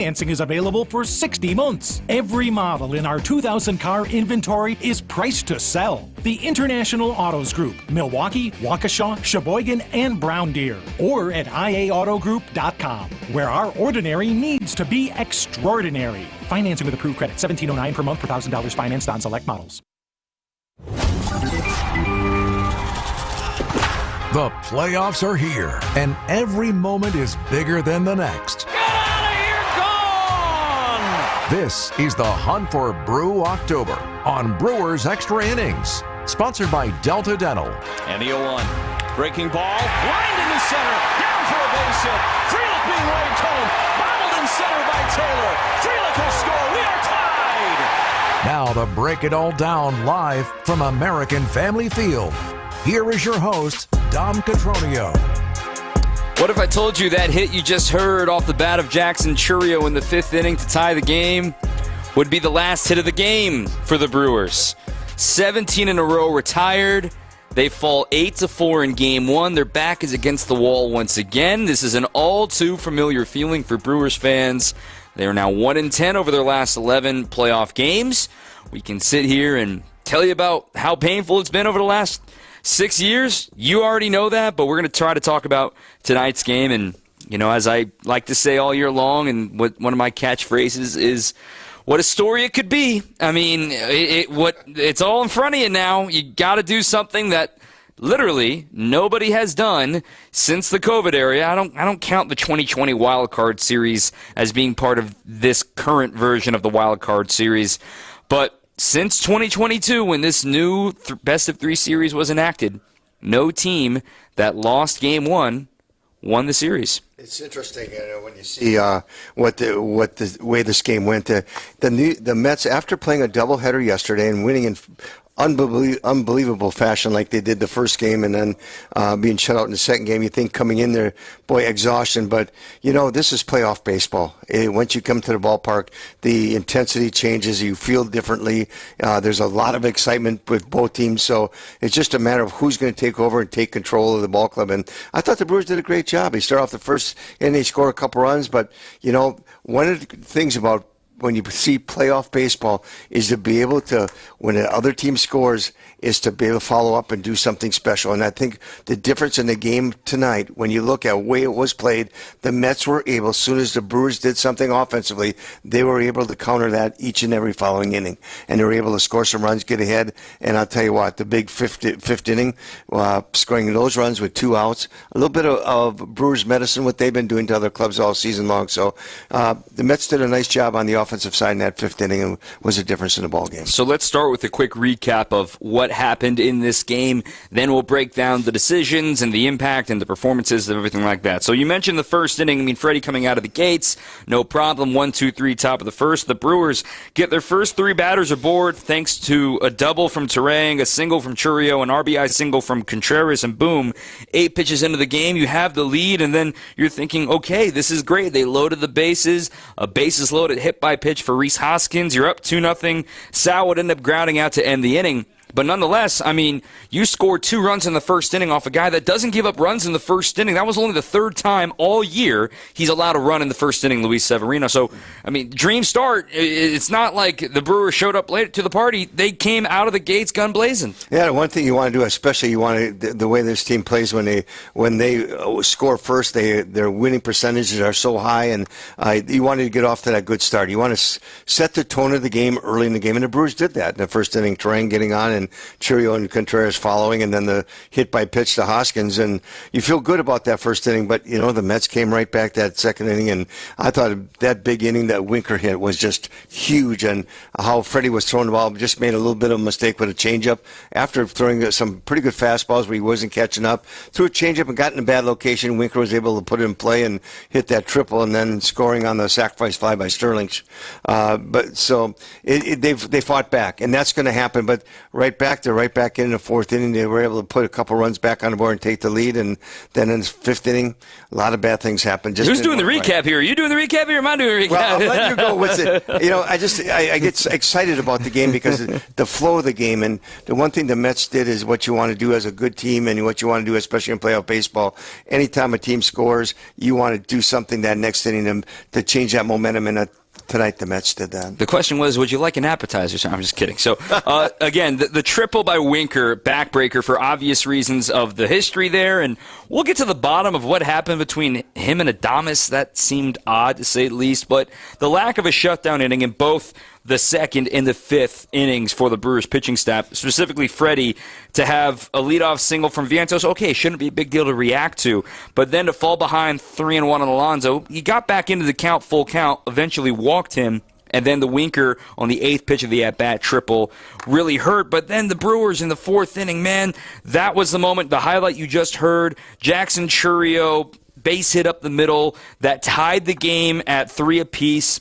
Financing is available for 60 months. Every model in our 2,000 car inventory is priced to sell. The International Autos Group, Milwaukee, Waukesha, Sheboygan, and Brown Deer. Or at IAAutogroup.com, where our ordinary needs to be extraordinary. Financing with approved credit, $1,709 per month per $1,000 financed on select models. The playoffs are here, and every moment is bigger than the next. This is the Hunt for Brew October on Brewers Extra Innings, sponsored by Delta Dental. And the 0-1. Breaking ball, lined in the center, down for a base hit. Frelick being waved home, bottled in center by Taylor. Frelick will score. We are tied. Now to break it all down live from American Family Field, here is your host, Dom Catronio. What if I told you that hit you just heard off the bat of Jackson Chourio in the 5th inning to tie the game would be the last hit of the game for the Brewers? 17 in a row retired. They fall 8-4 in Game 1. Their back is against the wall once again. This is an all too familiar feeling for Brewers fans. They are now 1-10 over their last 11 playoff games. We can sit here and tell you about how painful it's been over the last 6 years. You already know that, but we're going to try to talk about tonight's game. And, you know, as I like to say all year long, and what one of my catchphrases is, what a story it could be. I mean, it's all in front of you now. You got to do something that literally nobody has done since the COVID era. I don't count the 2020 Wild Card Series as being part of this current version of the Wild Card Series, but since 2022, when this new best-of-3 series was enacted, no team that lost Game 1 won the series. It's interesting, when you see what the way this game went. The Mets, after playing a doubleheader yesterday and winning in unbelievable fashion like they did the first game, and then being shut out in the second game, you think coming in there, boy, exhaustion. But, you know, this is playoff baseball. Once you come to the ballpark, the intensity changes. You feel differently. There's a lot of excitement with both teams. So it's just a matter of who's going to take over and take control of the ball club. And I thought the Brewers did a great job. They started off the first inning, they scored a couple runs. But, you know, one of the things about when you see playoff baseball is to be able to, when the other team scores, is to be able to follow up and do something special. And I think the difference in the game tonight, when you look at the way it was played, the Mets were able, as soon as the Brewers did something offensively, they were able to counter that each and every following inning. And they were able to score some runs, get ahead. And I'll tell you what, the big fifth inning, scoring those runs with 2 outs, a little bit of Brewers medicine, what they've been doing to other clubs all season long. So the Mets did a nice job on the offensive side in that 5th inning and was a difference in the ball game. So let's start with a quick recap of what happened in this game. Then we'll break down the decisions and the impact and the performances and everything like that. So you mentioned the first inning. I mean, Freddie coming out of the gates, no problem. 1-2-3, top of the first. The Brewers get their first 3 batters aboard thanks to a double from Terang, a single from Chourio, an RBI single from Contreras, and boom, 8 pitches into the game, you have the lead, and then you're thinking, okay, this is great. They loaded the bases, a bases loaded hit by pitch for Rhys Hoskins. You're up 2-0. Sal would end up grounding out to end the inning. But nonetheless, I mean, you scored 2 runs in the first inning off a guy that doesn't give up runs in the first inning. That was only the 3rd time all year he's allowed a run in the first inning, Luis Severino. So, I mean, dream start. It's not like the Brewers showed up late to the party. They came out of the gates gun blazing. Yeah, one thing you want to do, especially you want to, the way this team plays when they score first, their winning percentages are so high, and you wanted to get off to that good start. You want to set the tone of the game early in the game, and the Brewers did that in the first inning. Terang getting on, and Chourio and Contreras following, and then the hit by pitch to Hoskins, and you feel good about that first inning. But you know, the Mets came right back that second inning, and I thought that big inning that Winker hit was just huge, and how Freddie was throwing the ball, just made a little bit of a mistake with a changeup after throwing some pretty good fastballs where he wasn't catching up, threw a changeup and got in a bad location. Winker was able to put it in play and hit that triple, and then scoring on the sacrifice fly by Sterling. But so they fought back, and that's going to happen. But right right back. They're right back in the fourth inning. They were able to put a couple runs back on the board and take the lead. And then in the fifth inning, a lot of bad things happened. Who's doing the recap here? Are you doing the recap here? Or am I doing the recap? Well, I'll let you go with it. I get excited about the game because the flow of the game. And the one thing the Mets did is what you want to do as a good team and what you want to do, especially in playoff baseball. Anytime a team scores, you want to do something that next inning to change that momentum. And tonight the Mets did that. The question was, would you like an appetizer? I'm just kidding. So, again, the triple by Winker, backbreaker for obvious reasons of the history there. And we'll get to the bottom of what happened between him and Adames. That seemed odd, to say the least. But the lack of a shutdown inning in both the second and the fifth innings for the Brewers pitching staff, specifically Freddie, to have a leadoff single from Vientos, okay, shouldn't be a big deal to react to. But then to fall behind 3-1 on Alonso, he got back into the count, full count, eventually walked him, and then the Winker on the eighth pitch of the at-bat triple really hurt. But then the Brewers in the fourth inning, man, that was the moment, the highlight you just heard. Jackson Chourio, base hit up the middle, that tied the game at 3 apiece.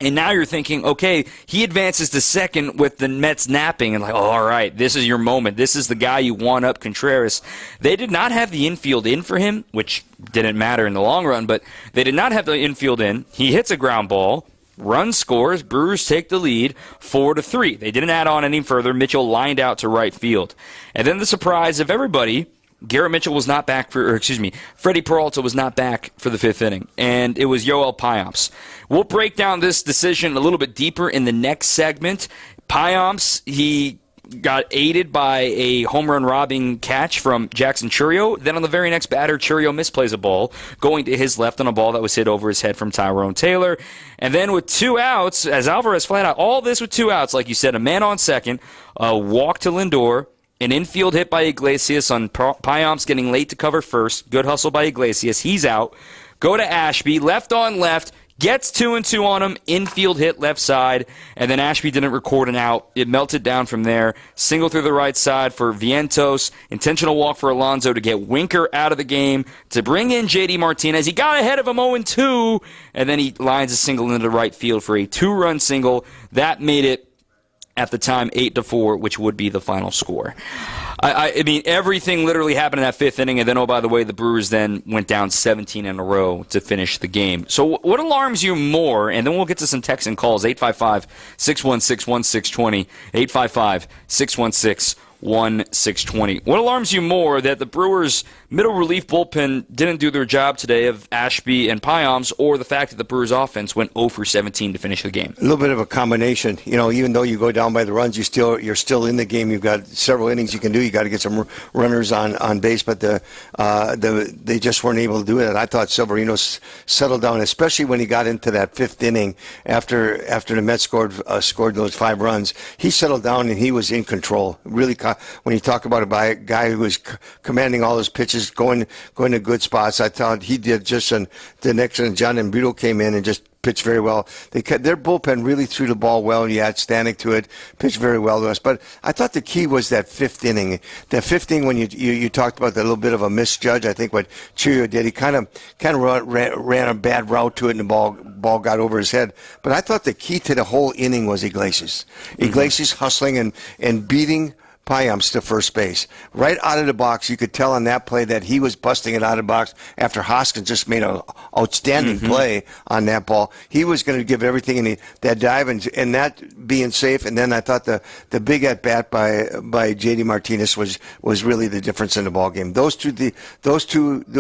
And now you're thinking, okay, he advances to second with the Mets napping, and like, oh, all right, this is your moment. This is the guy you want up, Contreras. They did not have the infield in for him, which didn't matter in the long run, but they did not have the infield in. He hits a ground ball, run scores, Brewers take the lead 4-3. They didn't add on any further. Mitchell lined out to right field. And then the surprise of everybody, Garrett Mitchell was not back Freddie Peralta was not back for the fifth inning, and it was Yoel Payamps. We'll break down this decision a little bit deeper in the next segment. Payamps, he got aided by a home run robbing catch from Jackson Chourio. Then on the very next batter, Chourio misplays a ball, going to his left on a ball that was hit over his head from Tyrone Taylor. And then with 2 outs, as Alvarez flat out, all this with 2 outs, like you said, a man on second, a walk to Lindor, an infield hit by Iglesias on Payamps getting late to cover first. Good hustle by Iglesias. He's out. Go to Ashby, left on left, gets 2-2 on him, infield hit left side, and then Ashby didn't record an out. It melted down from there. Single through the right side for Vientos. Intentional walk for Alonso to get Winker out of the game, to bring in J.D. Martinez. He got ahead of him 0-2, and then he lines a single into the right field for a 2-run single. That made it, at the time, 8-4, which would be the final score. I mean, everything literally happened in that fifth inning, and then, oh, by the way, the Brewers then went down 17 in a row to finish the game. So what alarms you more, and then we'll get to some texts and calls, 855-616-1620, 855-616-1620. What alarms you more, that the Brewers' middle relief bullpen didn't do their job today of Ashby and Payamps, or the fact that the Brewers' offense went 0 for 17 to finish the game? A little bit of a combination. You know, even though you go down by the runs, you're still in the game. You've got several innings you can do. You got to get some runners on base, but they just weren't able to do it. I thought Severino settled down, especially when he got into that fifth inning after the Mets scored those 5 runs. He settled down and he was in control. Really, when you talk about a guy who was commanding all his pitches, going to good spots, I thought he did just the next one. John Embrito came in and just pitched very well. Their bullpen really threw the ball well. You had Stanek to it, pitched very well to us. But I thought the key was that fifth inning. That fifth inning, when you talked about that little bit of a misjudge, I think what Chourio did, he kind of ran a bad route to it, and the ball got over his head. But I thought the key to the whole inning was Iglesias. Iglesias hustling and beating Payamps to first base. Right out of the box, you could tell on that play that he was busting it out of the box after Hoskins just made an outstanding play on that ball. He was going to give everything in that dive and that being safe. And then I thought the big at-bat by J.D. Martinez was really the difference in the ball game. Those two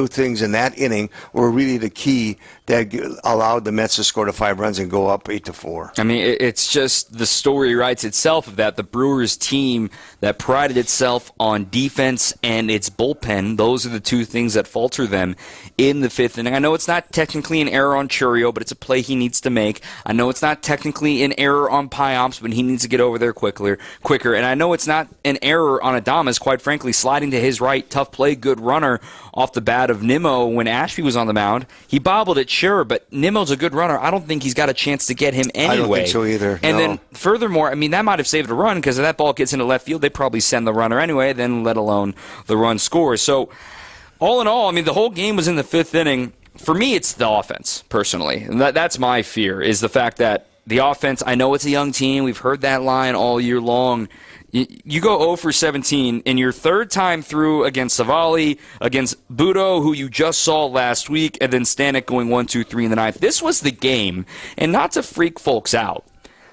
things in that inning were really the key that allowed the Mets to score the 5 runs and go up 8-4. I mean, it's just the story writes itself of that. The Brewers team that prided itself on defense and its bullpen, those are the two things that falter them in the fifth inning. I know it's not technically an error on Chourio, but it's a play he needs to make. I know it's not technically an error on Payamps, but he needs to get over there quicker. And I know it's not an error on Adames, quite frankly, sliding to his right, tough play, good runner off the bat of Nimmo when Ashby was on the mound. He bobbled it, sure, but Nimmo's a good runner. I don't think he's got a chance to get him anyway. I don't think so either. And then furthermore, I mean, that might have saved a run, because if that ball gets into left field, they probably send the runner anyway, then let alone the run scores. So all in all, I mean, the whole game was in the fifth inning. For me, it's the offense, personally. And that's my fear, is the fact that the offense, I know it's a young team. We've heard that line all year long. You go 0 for 17 in your third time through against Savali, against Budo, who you just saw last week, and then Stanek going 1-2-3 in the ninth. This was the game, and not to freak folks out.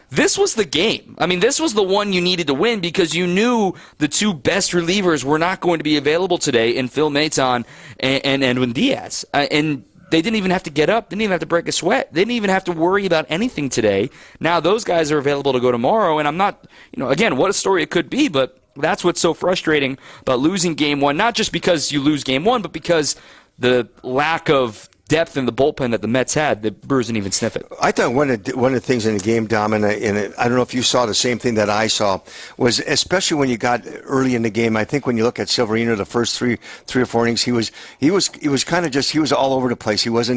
This was the game. I mean, this was the one you needed to win because you knew the two best relievers were not going to be available today in Phil Maton and Edwin Diaz. And they didn't even have to get up. Didn't even have to break a sweat. They didn't even have to worry about anything today. Now those guys are available to go tomorrow, and I'm not, again, what a story it could be, but that's what's so frustrating about losing game one, not just because you lose game one, but because the lack of depth in the bullpen that the Mets had, the Brewers didn't even sniff it. I thought one of the things in the game, Dom, and I don't know if you saw the same thing that I saw, was especially when you got early in the game. I think when you look at Severino, the first three or four innings, he was kind of just, he was all over the place. He was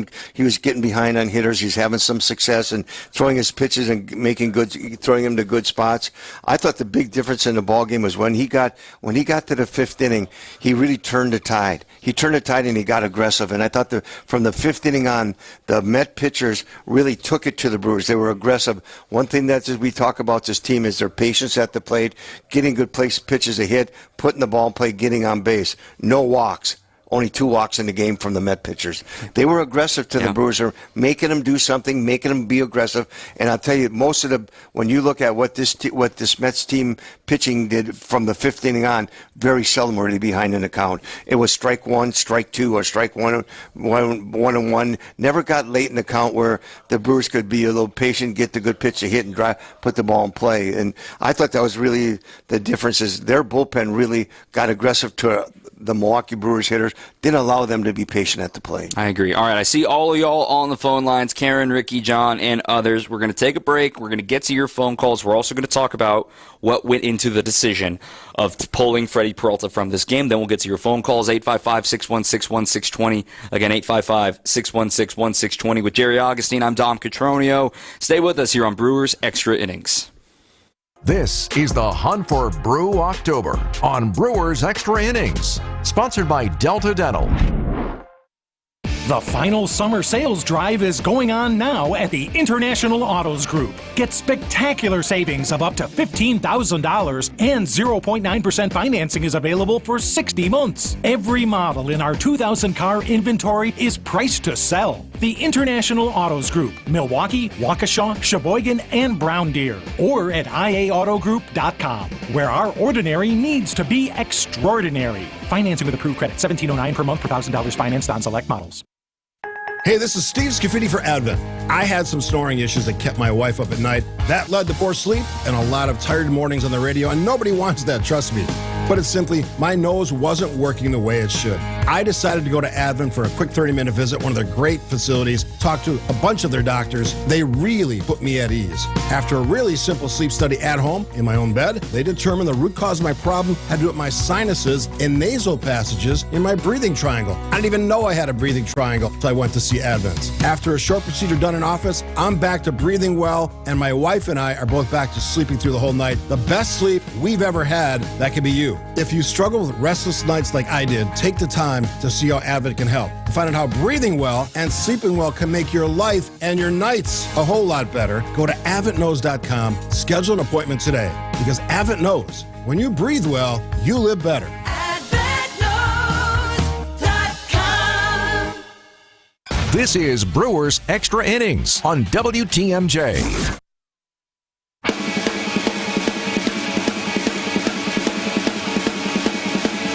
getting behind on hitters. He's having some success and throwing his pitches and throwing them to good spots. I thought the big difference in the ball game was when he got to the fifth inning, he really turned the tide. He turned the tide and he got aggressive. And I thought from the fifth inning on, the Met pitchers really took it to the Brewers. They were aggressive. One thing that we talk about this team is their patience at the plate, getting good pitches to hit, putting the ball in play, getting on base. No walks. Only 2 walks in the game from the Met pitchers. They were aggressive to the Brewers, or making them do something, making them be aggressive. And I'll tell you, when you look at what this Mets team pitching did from the fifth inning on, very seldom were they behind in the count. It was strike one, strike two, or strike one and one. Never got late in the count where the Brewers could be a little patient, get the good pitch to hit, and put the ball in play. And I thought that was really the difference. Is their bullpen really got aggressive to the Milwaukee Brewers hitters, didn't allow them to be patient at the plate. I agree. All right, I see all of y'all on the phone lines, Karen, Ricky, John, and others. We're going to take a break. We're going to get to your phone calls. We're also going to talk about what went into the decision of pulling Freddie Peralta from this game. Then we'll get to your phone calls, 855-616-1620. Again, 855-616-1620 with Jerry Augustine. I'm Dom Cotroneo. Stay with us here on Brewers Extra Innings. This is the Hunt for Brew October on Brewers Extra Innings, sponsored by Delta Dental. The final summer sales drive is going on now at the International Autos Group. Get spectacular savings of up to $15,000, and 0.9% financing is available for 60 months. Every model in our 2,000 car inventory is priced to sell. The International Autos Group, Milwaukee, Waukesha, Sheboygan, and Brown Deer. Or at IAAutogroup.com, where our ordinary needs to be extraordinary. Financing with approved credit, $1,709 per month per $1,000 financed on select models. Hey, this is Steve Scafidi for Advent. I had some snoring issues that kept my wife up at night. That led to poor sleep and a lot of tired mornings on the radio, and nobody wants that, trust me. But it's simply, my nose wasn't working the way it should. I decided to go to Advent for a quick 30-minute visit, one of their great facilities, talk to a bunch of their doctors. They really put me at ease. After a really simple sleep study at home, in my own bed, they determined the root cause of my problem had to do with my sinuses and nasal passages in my breathing triangle. I didn't even know I had a breathing triangle until I went to see Advent. After a short procedure done in office, I'm back to breathing well, and my wife and I are both back to sleeping through the whole night. The best sleep we've ever had, that could be you. If you struggle with restless nights like I did, take the time to see how Advent can help. Find out how breathing well and sleeping well can make your life and your nights a whole lot better. Go to AdventKnows.com, schedule an appointment today, because Advent knows when you breathe well, you live better. AdventKnows.com. This is Brewers Extra Innings on WTMJ.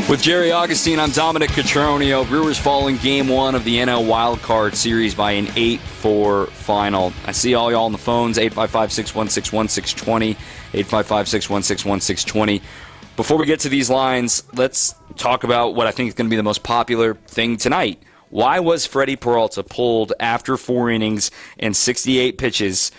With Jerry Augustine, I'm Dominic Cotroneo. Brewers falling Game 1 of the NL Wild Card Series by an 8-4 final. I see all y'all on the phones, 855-616-1620, 855-616-1620. Before we get to these lines, let's talk about what I think is going to be the most popular thing tonight. Why was Freddie Peralta pulled after 4 innings and 68 pitches?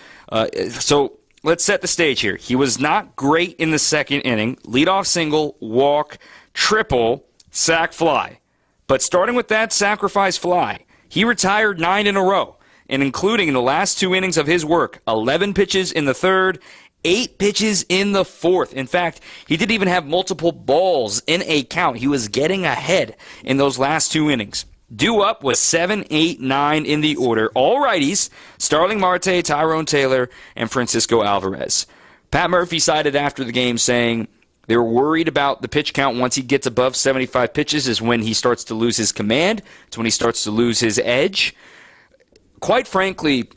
So let's set the stage here. He was not great in the second inning. Leadoff single, walk, triple, sac fly. But starting with that sacrifice fly, he retired 9 in a row, and including in the last 2 innings of his work, 11 pitches in the third, 8 pitches in the fourth. In fact, he didn't even have multiple balls in a count. He was getting ahead in those last 2 innings. Due up was 7, 8, 9 in the order. All righties, Starling Marte, Tyrone Taylor, and Francisco Alvarez. Pat Murphy cited after the game saying, They're worried about the pitch count. Once he gets above 75 pitches is when he starts to lose his command. It's when he starts to lose his edge. Quite frankly,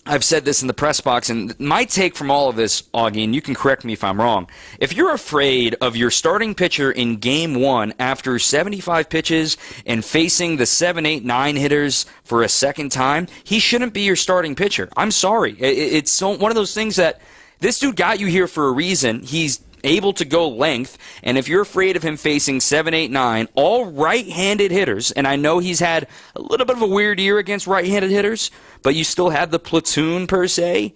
I've said this in the press box, and my take from all of this, Augie, and you can correct me if I'm wrong, if you're afraid of your starting pitcher in Game 1 after 75 pitches and facing the 7, 8, 9 hitters for a second time, he shouldn't be your starting pitcher. I'm sorry. It's one of those things that this dude got you here for a reason. He's able to go length, and if you're afraid of him facing 7, 8, 9, all right-handed hitters, and I know he's had a little bit of a weird year against right-handed hitters, but you still had the platoon per se,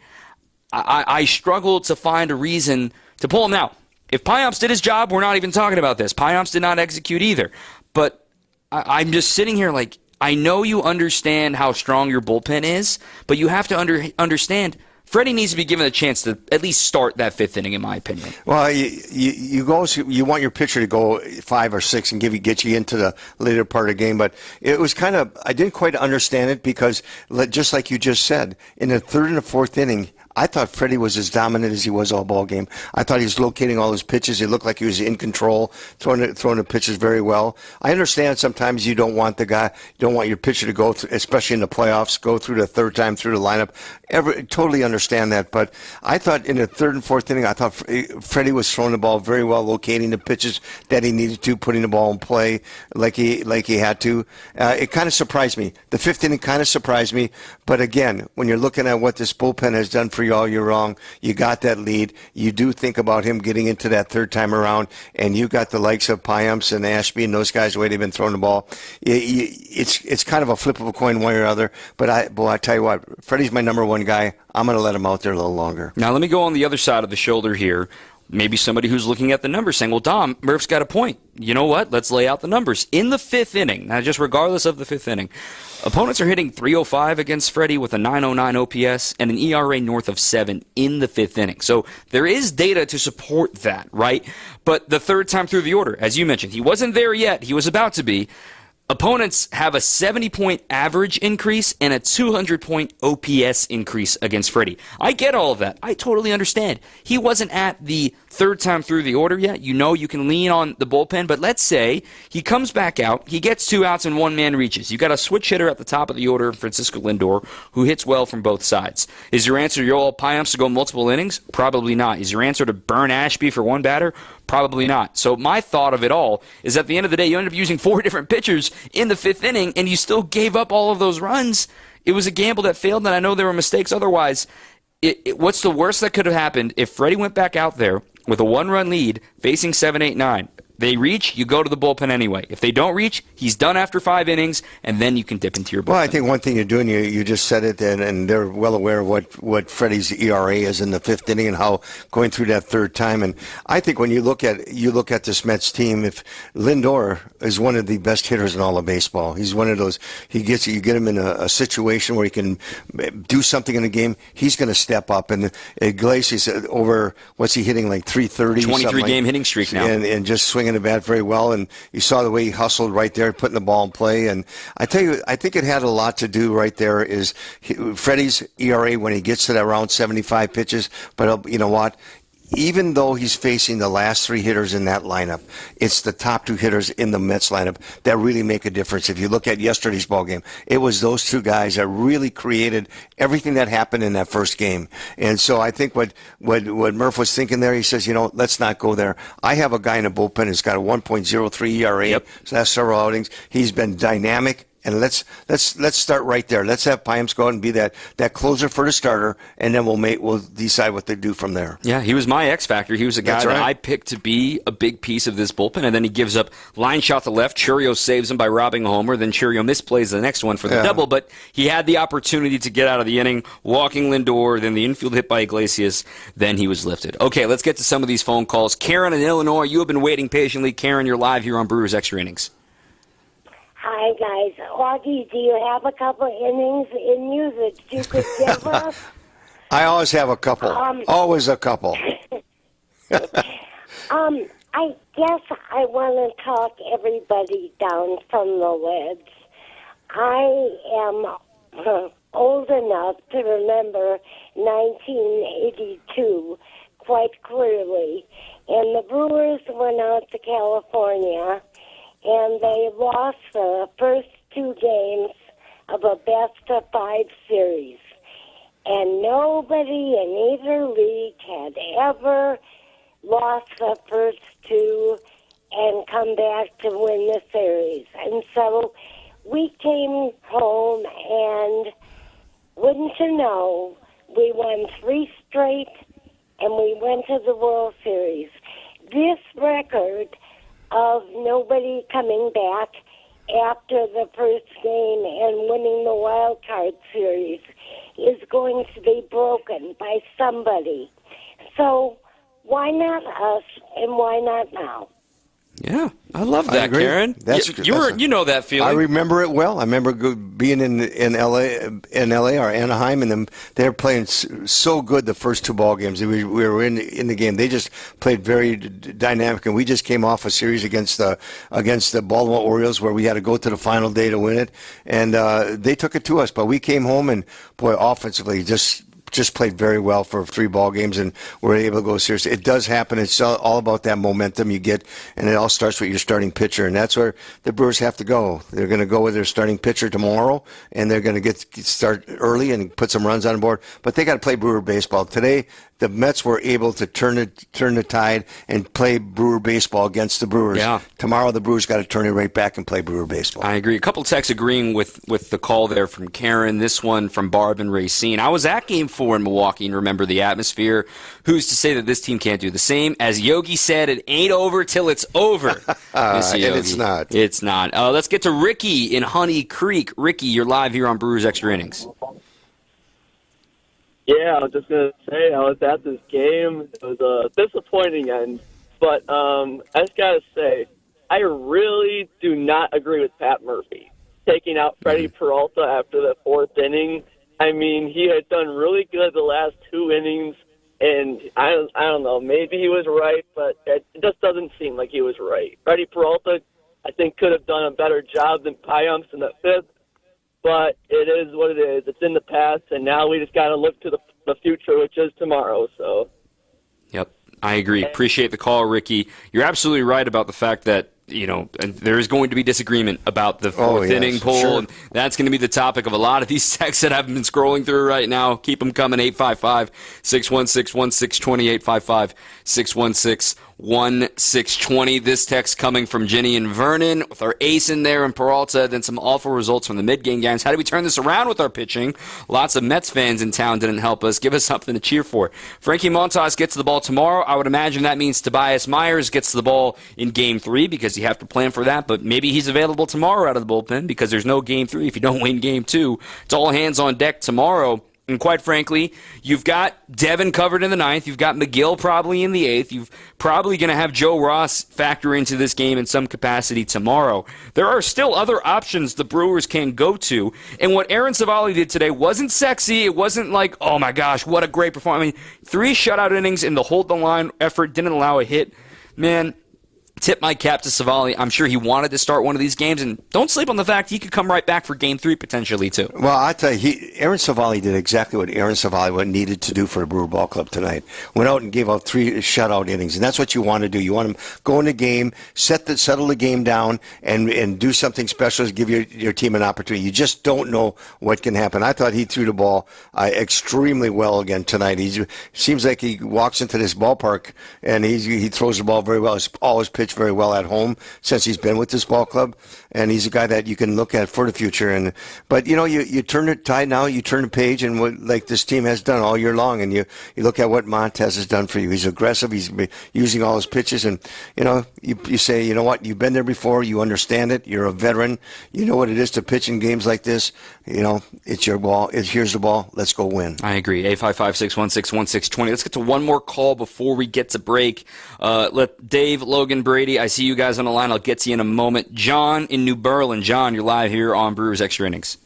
I struggle to find a reason to pull him. Now, if Payamps did his job, we're not even talking about this. Payamps did not execute either, but I'm just sitting here like, I know you understand how strong your bullpen is, but you have to understand Freddie needs to be given a chance to at least start that 5th inning, in my opinion. Well, you want your pitcher to go 5 or 6 and get you into the later part of the game, but it was kind of, I didn't quite understand it because, just like you just said, in the 3rd and the 4th inning, I thought Freddie was as dominant as he was all ball game. I thought he was locating all his pitches. He looked like he was in control, throwing the pitches very well. I understand sometimes you don't want your pitcher to go through, especially in the playoffs, go through the 3rd time through the lineup. Totally understand that. But I thought in the 3rd and 4th inning, I thought Freddie was throwing the ball very well, locating the pitches that he needed to, putting the ball in play like he had to. It kind of surprised me. The 5th inning kind of surprised me. But again, when you're looking at what this bullpen has done for you all year long, you got that lead. You do think about him getting into that 3rd time around, and you got the likes of Payamps and Ashby and those guys the way they've been throwing the ball. It's kind of a flip of a coin one way or other. But I tell you what, Freddie's my number 1 guy. I'm going to let him out there a little longer. Now let me go on the other side of the shoulder here. Maybe somebody who's looking at the numbers saying, well, Dom, Murph's got a point. You know what? Let's lay out the numbers. In the 5th inning, now just regardless of the 5th inning, opponents are hitting .305 against Freddie with a .909 OPS and an ERA north of 7 in the 5th inning. So there is data to support that, right? But the 3rd time through the order, as you mentioned, he wasn't there yet. He was about to be. Opponents have a 70-point average increase and a 200-point OPS increase against Freddie. I get all of that. I totally understand. He wasn't at the 3rd time through the order yet. You know you can lean on the bullpen, but let's say he comes back out, he gets 2 outs and 1 man reaches. You got a switch hitter at the top of the order, Francisco Lindor, who hits well from both sides. Is your answer Yoel Payamps to go multiple innings? Probably not. Is your answer to burn Ashby for 1 batter? Probably not. So my thought of it all is at the end of the day, you end up using 4 different pitchers in the 5th inning, and you still gave up all of those runs. It was a gamble that failed, and I know there were mistakes otherwise. What's the worst that could have happened if Freddie went back out there with a 1-run lead facing 7, 8, 9? They reach, you go to the bullpen anyway. If they don't reach, he's done after 5 innings, and then you can dip into your bullpen. Well, I think one thing you're doing, you just said it, and they're well aware of what Freddie's ERA is in the 5th inning and how going through that 3rd time. And I think when you look at this Mets team, if Lindor is one of the best hitters in all of baseball, he's one of those. You get him in a situation where he can do something in a game. He's going to step up. And Iglesias over what's he hitting, like 330, 23 game hitting streak now, and just swinging the bat very well, and you saw the way he hustled right there, putting the ball in play. And I tell you, I think it had a lot to do right there is Freddie's ERA when he gets to that around 75 pitches. But you know what? Even though he's facing the last 3 hitters in that lineup, it's the top 2 hitters in the Mets lineup that really make a difference. If you look at yesterday's ball game, it was those 2 guys that really created everything that happened in that first game. And so I think what Murph was thinking there, he says, let's not go there. I have a guy in the bullpen who's got a 1.03 ERA. Yep. So that's several outings. He's been dynamic. And let's start right there. Let's have Payamps go out and be that closer for the starter, and then we'll decide what they do from there. Yeah, he was my X factor. He was a guy that I picked to be a big piece of this bullpen, and then he gives up line shot to left. Churio saves him by robbing a homer. Then Churio misplays the next one for the double, but he had the opportunity to get out of the inning, walking Lindor, then the infield hit by Iglesias. Then he was lifted. Okay, let's get to some of these phone calls. Karen in Illinois, you have been waiting patiently. Karen, you're live here on Brewers Extra Innings. Hi, guys. Augie, do you have a couple innings in you that you could give us? I always have a couple. Always a couple. I guess I want to talk everybody down from the leads. I am old enough to remember 1982 quite clearly, And the Brewers went out to California, and they lost the first 2 games of a best-of-5 series. And nobody in either league had ever lost the first 2 and come back to win the series. And so we came home, and wouldn't you know, we won 3 straight, and we went to the World Series. This record of nobody coming back after the first game and winning the wild card series is going to be broken by somebody. So why not us, and why not now? Yeah, I love that, Karen. You know that feeling. I remember it well. I remember being in LA or Anaheim, and they were playing so good the first 2 ball games. We were in the game. They just played very dynamic, and we just came off a series against the Baltimore Orioles where we had to go to the final day to win it, and they took it to us. But we came home, and boy, offensively just played very well for 3 ball games, and were able to go serious. It does happen. It's all about that momentum you get, and it all starts with your starting pitcher, and that's where the Brewers have to go. They're going to go with their starting pitcher tomorrow, and they're going to start early and put some runs on the board. But they got to play Brewer baseball today. The Mets were able to turn the tide and play Brewer baseball against the Brewers. Yeah. Tomorrow the Brewers got to turn it right back and play Brewer baseball. I agree. A couple of texts agreeing with the call there from Karen. This one from Barb and Racine. I was at Game 4 in Milwaukee and remember the atmosphere. Who's to say that this team can't do the same? As Yogi said, it ain't over till it's over. And it's not. It's not. Let's get to Ricky in Honey Creek. Ricky, you're live here on Brewers Extra Innings. Yeah, I was just going to say, I was at this game. It was a disappointing end. But I just got to say, I really do not agree with Pat Murphy taking out Freddie Peralta after the 4th inning. I mean, he had done really good the last 2 innings, and I don't know, maybe he was right, but it just doesn't seem like he was right. Freddie Peralta, I think, could have done a better job than Payamps in the 5th. But it is what it is. It's in the past, and now we just got to look to the future, which is tomorrow. So, yep, I agree. Appreciate the call, Ricky. You're absolutely right about the fact that there is going to be disagreement about the 4th inning poll, sure. and that's going to be the topic of a lot of these texts that I've been scrolling through right now. Keep them coming, 855-616-1620, 855-616-1620. This text coming from Jenny and Vernon with our ace in there and Peralta, then some awful results from the mid-game games. How do we turn this around with our pitching? Lots of Mets fans in town didn't help us. Give us something to cheer for. Frankie Montas gets the ball tomorrow. I would imagine that means Tobias Myers gets the ball in Game 3 because you have to plan for that, but maybe he's available tomorrow out of the bullpen because there's no Game 3 if you don't win Game 2. It's all hands on deck tomorrow. And quite frankly, you've got Devin covered in the 9th. You've got McGill probably in the 8th. You've probably going to have Joe Ross factor into this game in some capacity tomorrow. There are still other options the Brewers can go to. And what Aaron Savali did today wasn't sexy. It wasn't like, oh my gosh, what a great performance. I mean, 3 shutout innings in the hold-the-line effort, didn't allow a hit. Man, tip my cap to Savali. I'm sure he wanted to start one of these games, and don't sleep on the fact he could come right back for Game 3 potentially, too. Well, I tell you, Aaron Savali did exactly what Aaron Savali needed to do for the Brewer Ball Club tonight. Went out and gave out 3 shutout innings, and that's what you want to do. You want him go in the game, settle the game down, and do something special to give your team an opportunity. You just don't know what can happen. I thought he threw the ball extremely well again tonight. He seems like he walks into this ballpark, and he throws the ball very well. He's always pitched very well at home since he's been with this ball club, and he's a guy that you can look at for the future. But you turn the tide now, you turn the page, and what like this team has done all year long, and you look at what Montez has done for you. He's aggressive. He's using all his pitches, and you say, you know what, you've been there before. You understand it. You're a veteran. You know what it is to pitch in games like this. It's your ball. Here's the ball. Let's go win. I agree. 855-616-1620. Let's get to one more call before we get to break. Let Dave, Logan, Brady, I see you guys on the line. I'll get to you in a moment. John in New Berlin. John, you're live here on Brewers Extra Innings.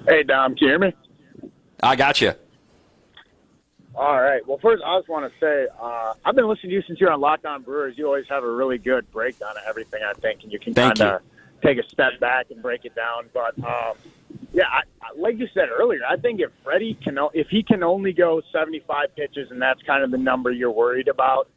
Hey, Dom, can you hear me? I got you. All right. Well, first, I just want to say I've been listening to you since you're on Locked On Brewers. You always have a really good breakdown of everything, I think, and you can kind of take a step back and break it down. But Yeah, like you said earlier, I think if Freddie if he can only go 75 pitches, and that's kind of the number you're worried about,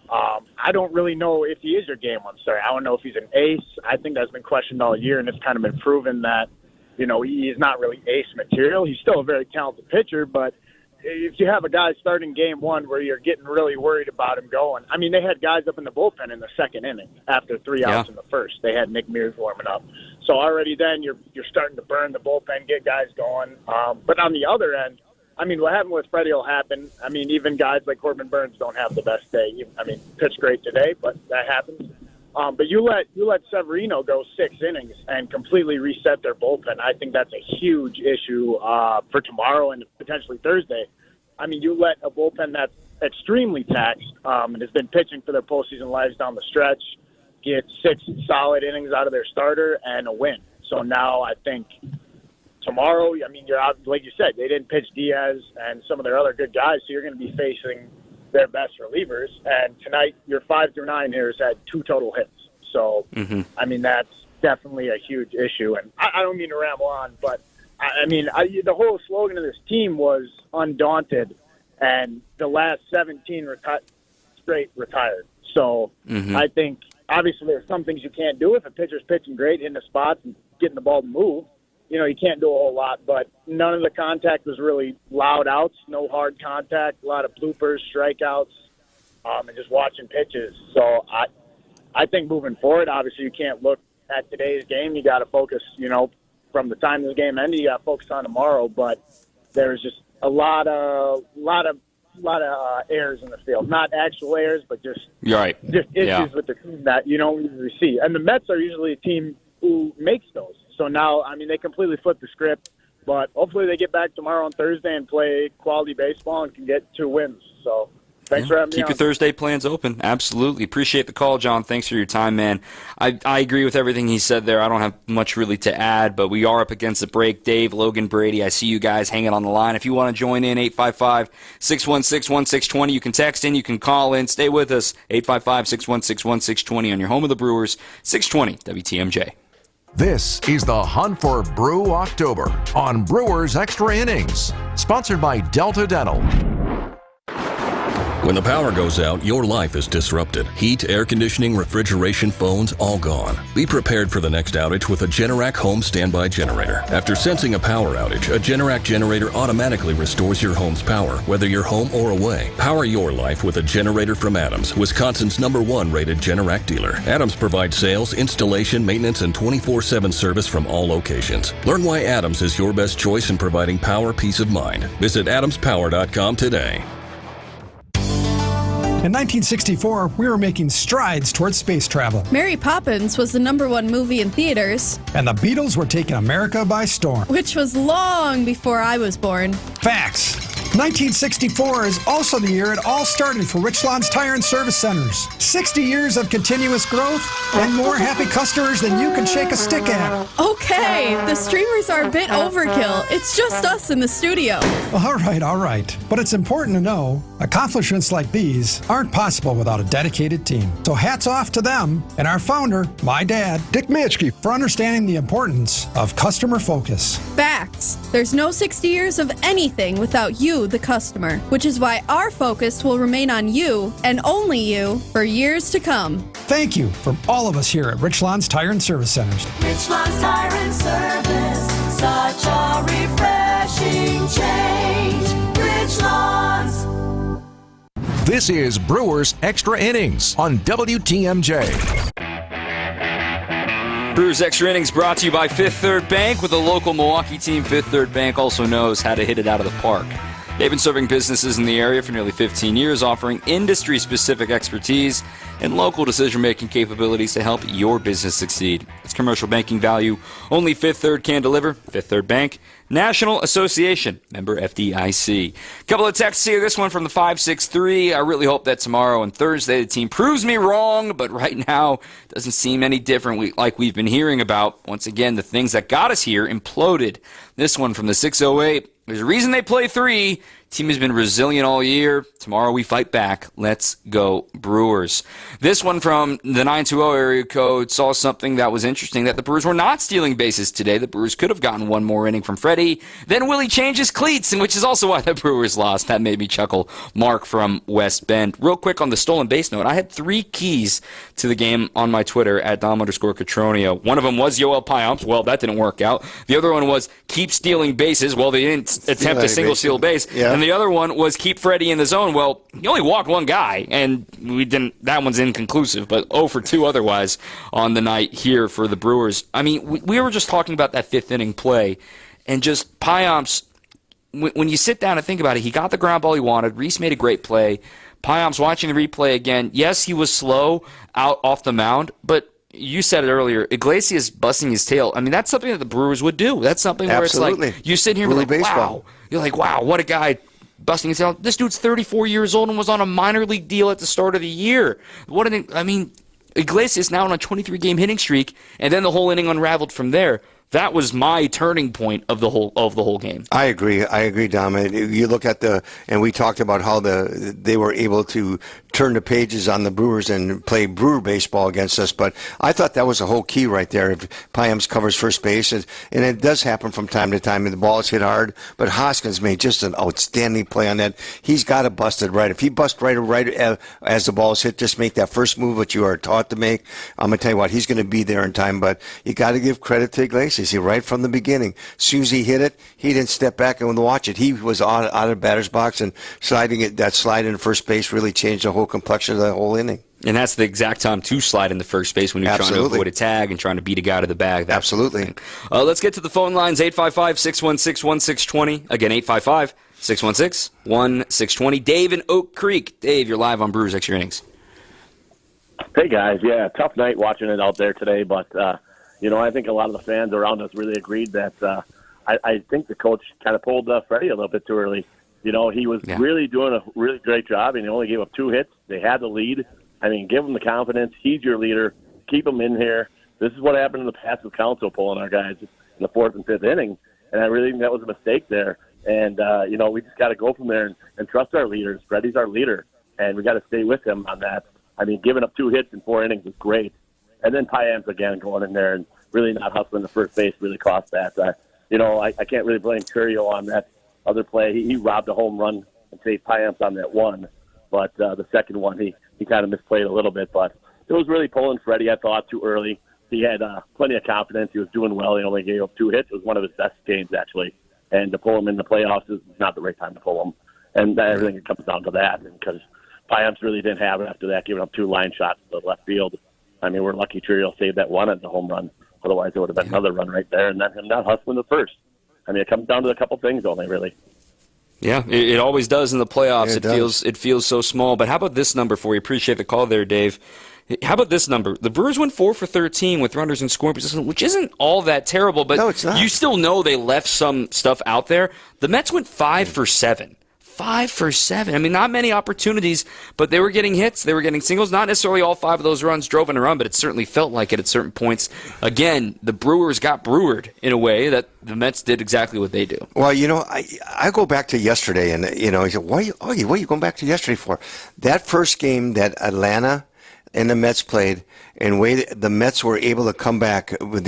I don't really know if he is your game one starter. I don't know if he's an ace. I think that's been questioned all year, and it's kind of been proven that, he's not really ace material. He's still a very talented pitcher, but if you have a guy starting game one where you're getting really worried about him going, I mean, they had guys up in the bullpen in the second inning after 3 outs in the first. They had Nick Mears warming up. So already then you're starting to burn the bullpen, get guys going. But on the other end, I mean, what happened with Freddie will happen. I mean, even guys like Corbin Burns don't have the best day. I mean, pitched great today, but that happens. But you let Severino go 6 innings and completely reset their bullpen. I think that's a huge issue for tomorrow and potentially Thursday. I mean, you let a bullpen that's extremely taxed and has been pitching for their postseason lives down the stretch get 6 solid innings out of their starter and a win. So now I think tomorrow, I mean, you're out, like you said, they didn't pitch Diaz and some of their other good guys, so you're going to be facing their best relievers. And tonight, your 5 through 9 hitters had 2 total hits. So, I mean, that's definitely a huge issue. And I don't mean to ramble on, but the whole slogan of this team was undaunted, and the last 17 straight retired. So I think, obviously, there's some things you can't do. If a pitcher's pitching great, hitting the spots and getting the ball to move, you can't do a whole lot. But none of the contact was really loud outs, no hard contact, a lot of bloopers, strikeouts, and just watching pitches. So I think moving forward, obviously, you can't look at today's game. You got to focus, from the time the game ended, you got to focus on tomorrow. But there's just a lot of errors in the field, not actual errors, but just issues with the team that you don't usually see. And the Mets are usually a team who makes those. So now, I mean, they completely flipped the script, but hopefully they get back tomorrow on Thursday and play quality baseball and can get 2 wins. So thanks for having me on. Keep your Thursday plans open. Absolutely. Appreciate the call, John. Thanks for your time, man. I agree with everything he said there. I don't have much really to add, but we are up against the break. Dave, Logan, Brady, I see you guys hanging on the line. If you want to join in, 855-616-1620. You can text in, you can call in. Stay with us, 855-616-1620 on your home of the Brewers, 620 WTMJ. This is the Hunt for Brew October on Brewers Extra Innings, sponsored by Delta Dental. When the power goes out, your life is disrupted. Heat, air conditioning, refrigeration, phones, all gone. Be prepared for the next outage with a Generac home standby generator. After sensing a power outage, a Generac generator automatically restores your home's power, whether you're home or away. Power your life with a generator from Adams, Wisconsin's #1 rated Generac dealer. Adams provides sales, installation, maintenance, and 24/7 service from all locations. Learn why Adams is your best choice in providing power peace of mind. Visit adamspower.com today. In 1964, we were making strides towards space travel. Mary Poppins was the #1 movie in theaters. And the Beatles were taking America by storm. Which was long before I was born. Facts. 1964 is also the year it all started for Richland's Tire and Service Centers. 60 years of continuous growth and more happy customers than you can shake a stick at. Okay, the streamers are a bit overkill. It's just us in the studio. All right. But it's important to know accomplishments like these aren't possible without a dedicated team. So hats off to them and our founder, my dad, Dick Mitchke, for understanding the importance of customer focus. Facts. There's no 60 years of anything without you, the customer, which is why our focus will remain on you and only you for years to come. Thank you from all of us here at Richland's Tire and Service Centers. Richland's Tire and Service, such a refreshing change. Richland's. This is Brewers Extra Innings on WTMJ. Brewers Extra Innings brought to you by Fifth Third Bank. With a local Milwaukee team, Fifth Third Bank also knows how to hit it out of the park. They've been serving businesses in the area for nearly 15 years, offering industry-specific expertise and local decision-making capabilities to help your business succeed. It's commercial banking value only Fifth Third can deliver. Fifth Third Bank, National Association, member FDIC. Couple of texts here. This one from the 563. I really hope that tomorrow and Thursday the team proves me wrong, but right now it doesn't seem any different like we've been hearing about. Once again, the things that got us here imploded. This one from the 608. There's a reason they play 3. Team has been resilient all year. Tomorrow we fight back. Let's go Brewers. This one from the 920 area code saw something that was interesting, that the Brewers were not stealing bases today. The Brewers could have gotten one more inning from Freddie. Then Willie changed his cleats, and which is also why the Brewers lost. That made me chuckle. Mark from West Bend. Real quick on the stolen base note, I had 3 keys to the game on my Twitter at Dom_Catronio. One of them was Yoel Payamps. Well, that didn't work out. The other one was keep stealing bases. Well, they didn't attempt a single steal base. Yeah. And the other one was keep Freddie in the zone. Well, he only walked one guy, and we didn't. That one's inconclusive, but 0 for 2 otherwise on the night here for the Brewers. I mean, we were just talking about that 5th inning play, and just Payamps, when you sit down and think about it, he got the ground ball he wanted. Reese made a great play. Payamps, watching the replay again, yes, he was slow out off the mound, but you said it earlier, Iglesias busting his tail. I mean, that's something that the Brewers would do. That's something where Absolutely. it's like, you sit here and you're like, wow. You're like, wow, what a guy busting his tail. This dude's 34 years old and was on a minor league deal at the start of the year. Iglesias now on a 23-game hitting streak, and then the whole inning unraveled from there. That was my turning point of the whole game. I agree, Dom. You look at and we talked about how they were able to turn the pages on the Brewers and play Brewer baseball against us. But I thought that was the whole key right there. If Payamps covers first base, and it does happen from time to time, and the ball is hit hard. But Hoskins made just an outstanding play on that. He's got to bust it right. If he busts right as the ball is hit, just make that first move that you are taught to make. I'm gonna tell you what, he's going to be there in time. But you got to give credit to Iglesias. He right from the beginning. As soon as he hit it, he didn't step back and watch it. He was out of the batter's box, and that slide into first base really changed the whole complexion of the whole inning. And that's the exact time to slide into first base when you're trying to avoid a tag and trying to beat a guy to the bag. That's Absolutely. Let's get to the phone lines, 855-616-1620. Again, 855-616-1620. Dave in Oak Creek. Dave, you're live on Brewers Extra Innings. Hey, guys. Yeah, tough night watching it out there today, but I think a lot of the fans around us really agreed that I think the coach kind of pulled Freddie a little bit too early. He was really doing a really great job, and he only gave up 2 hits. They had the lead. I mean, give him the confidence. He's your leader. Keep him in here. This is what happened in the past with Council pulling our guys in the 4th and 5th inning, and I really think that was a mistake there. And, we just got to go from there and trust our leaders. Freddie's our leader, and we got to stay with him on that. I mean, giving up 2 hits in 4 innings is great. And then Payamps again going in there and really not hustling the first base really cost that. I can't really blame Curio on that other play. He robbed a home run and saved Payamps on that one. But the second one, he kind of misplayed a little bit. But it was really pulling Freddie, I thought, too early. He had plenty of confidence. He was doing well. He only gave up 2 hits. It was one of his best games, actually. And to pull him in the playoffs is not the right time to pull him. And everything comes down to that. Because Payamps really didn't have it after that, giving up 2 line shots to the left field. I mean, we're lucky Curio saved that one at the home run. Otherwise, it would have been another run right there, and then him not hustling the first. I mean, it comes down to a couple things only, really. Yeah, it always does in the playoffs. Yeah, it feels so small. But how about this number for you? Appreciate the call there, Dave. How about this number? The Brewers went 4 for 13 with runners in scoring position, which isn't all that terrible, but no, it's not. You still know they left some stuff out there. The Mets went 5 for 7. 5 for 7. I mean, not many opportunities, but they were getting hits. They were getting singles. Not necessarily all 5 of those runs drove in a run, but it certainly felt like it at certain points. Again, the Brewers got brewered in a way that the Mets did exactly what they do. Well, I go back to yesterday, and, he said, what are you going back to yesterday for? That first game that Atlanta and the Mets played, and the Mets were able to come back with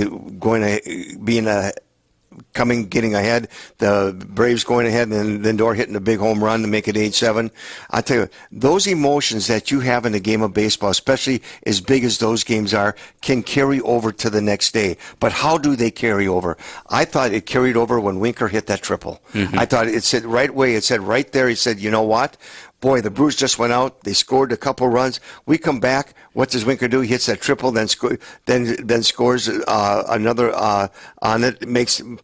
getting ahead, the Braves going ahead, and then Lindor hitting a big home run to make it 8-7. I tell you, those emotions that you have in a game of baseball, especially as big as those games are, can carry over to the next day. But how do they carry over? I thought it carried over when Winker hit that triple. Mm-hmm. I thought it said right way. It said right there. He said, you know what? Boy, the Brewers just went out. They scored a couple runs. We come back. What does Winker do? He hits that triple, then scores another on it.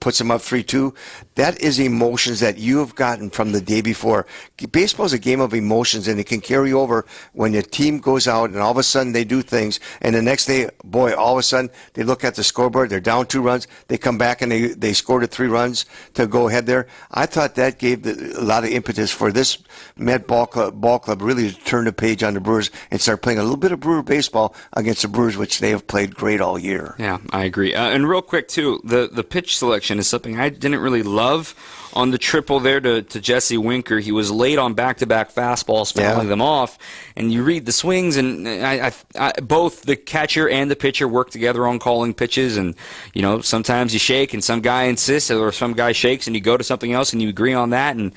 Puts him up 3-2. That is emotions that you have gotten from the day before. Baseball is a game of emotions, and it can carry over when your team goes out and all of a sudden they do things, and the next day, boy, all of a sudden they look at the scoreboard. They're down 2 runs. They come back and they scored 3 runs to go ahead there. I thought that gave a lot of impetus for this Met ball club really to turn the page on the Brewers and start playing a little bit of Brewer baseball against the Brewers, which they have played great all year. Yeah, I agree. And real quick, too, the pitch selection is something I didn't really love on the triple there to Jesse Winker. He was late on back-to-back fastballs, fouling them off. And you read the swings, and I both the catcher and the pitcher work together on calling pitches. And, you know, sometimes you shake and some guy insists, or some guy shakes and you go to something else and you agree on that. And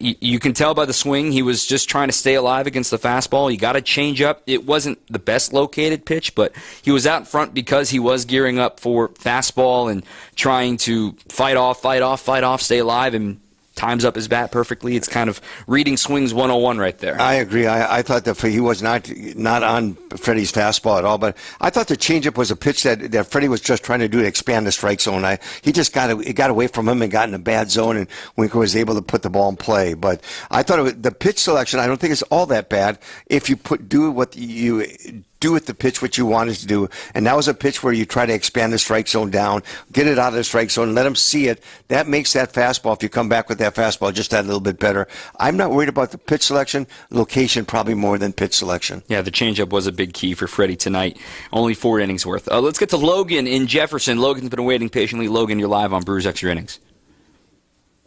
you can tell by the swing he was just trying to stay alive against the fastball. He got a changeup. It wasn't the best located pitch, but he was out in front because he was gearing up for fastball and trying to fight off, stay alive, and times up his bat perfectly. It's kind of reading swings 101 right there. I agree. I thought that he was not on Freddie's fastball at all, but I thought the changeup was a pitch that Freddie was just trying to do to expand the strike zone. He just got away from him and got in a bad zone, and Winker was able to put the ball in play. But I thought the pitch selection, I don't think it's all that bad if you do what you do with the pitch what you wanted to do. And that was a pitch where you try to expand the strike zone down, get it out of the strike zone, let him see it. That makes that fastball, if you come back with that fastball, just that little bit better. I'm not worried about the pitch selection. Location probably more than pitch selection. Yeah, the changeup was a big key for Freddie tonight. Only 4 innings worth. Let's get to Logan in Jefferson. Logan's been waiting patiently. Logan, you're live on Brewers Extra Innings.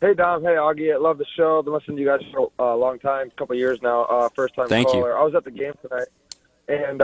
Hey, Dom. Hey, Augie. I love the show. Been listening to you guys for a long time, a couple of years now. First-time Thank caller. you. I was at the game tonight, and,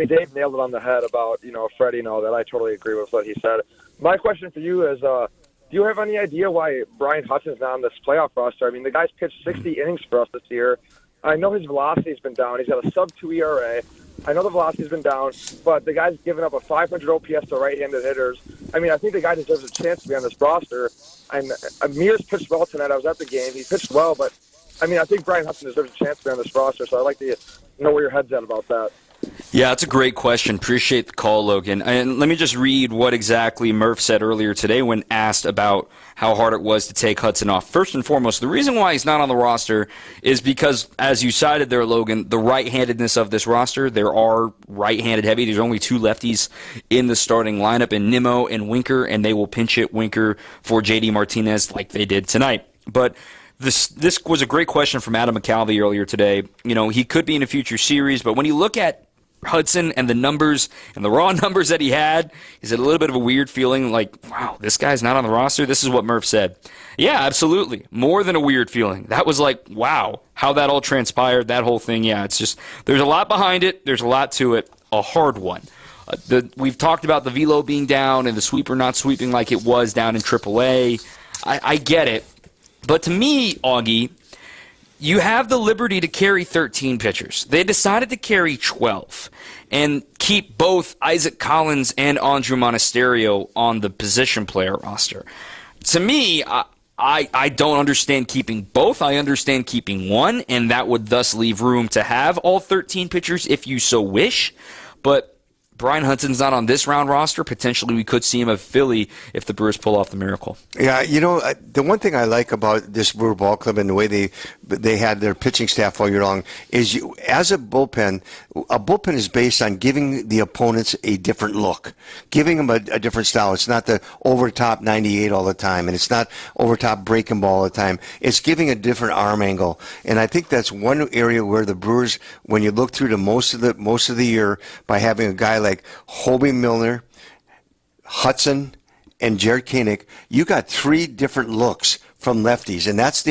Dave nailed it on the head about, Freddie and all that. I totally agree with what he said. My question for you is, do you have any idea why Brian Hudson's not on this playoff roster? I mean, the guy's pitched 60 innings for us this year. I know his velocity's been down. He's got a sub-2 ERA. I know the velocity's been down, but the guy's given up a 500 OPS to right-handed hitters. I mean, I think the guy deserves a chance to be on this roster. And Amir's pitched well tonight. I was at the game. He pitched well, but, I think Brian Hudson deserves a chance to be on this roster, so I'd like to know where your head's at about that. Yeah, that's a great question. Appreciate the call, Logan. And let me just read what exactly Murph said earlier today when asked about how hard it was to take Hudson off. First and foremost, the reason why he's not on the roster is because, as you cited there, Logan, the right-handedness of this roster. There are right-handed heavy. There's only 2 lefties in the starting lineup, in Nimmo and Winker, and they will pinch hit Winker for J.D. Martinez like they did tonight. But this was a great question from Adam McCalvey earlier today. He could be in a future series, but when you look at Hudson and the numbers and the raw numbers that he had, is it a little bit of a weird feeling like, wow, this guy's not on the roster? This is what Murph said. Yeah, absolutely. More than a weird feeling. That was like, wow, how that all transpired, that whole thing. Yeah, it's just, there's a lot behind it. There's a lot to it. A hard one. We've talked about the velo being down and the sweeper not sweeping like it was down in AAA. I get it. But to me, Augie, you have the liberty to carry 13 pitchers. They decided to carry 12 and keep both Isaac Collins and Andrew Monasterio on the position player roster. To me, I don't understand keeping both. I understand keeping one, and that would thus leave room to have all 13 pitchers if you so wish. But Brian Hudson's not on this round roster. Potentially we could see him at Philly if the Brewers pull off the miracle. Yeah, the one thing I like about this Brewer ball club and the way they had their pitching staff all year long is as a bullpen is based on giving the opponents a different look, giving them a different style. It's not the over-top 98 all the time, and it's not over-top breaking ball all the time. It's giving a different arm angle, and I think that's one area where the Brewers, when you look through most of the year, by having a guy like Hobie Milner, Hudson, and Jared Koenig, you got 3 different looks from lefties, and that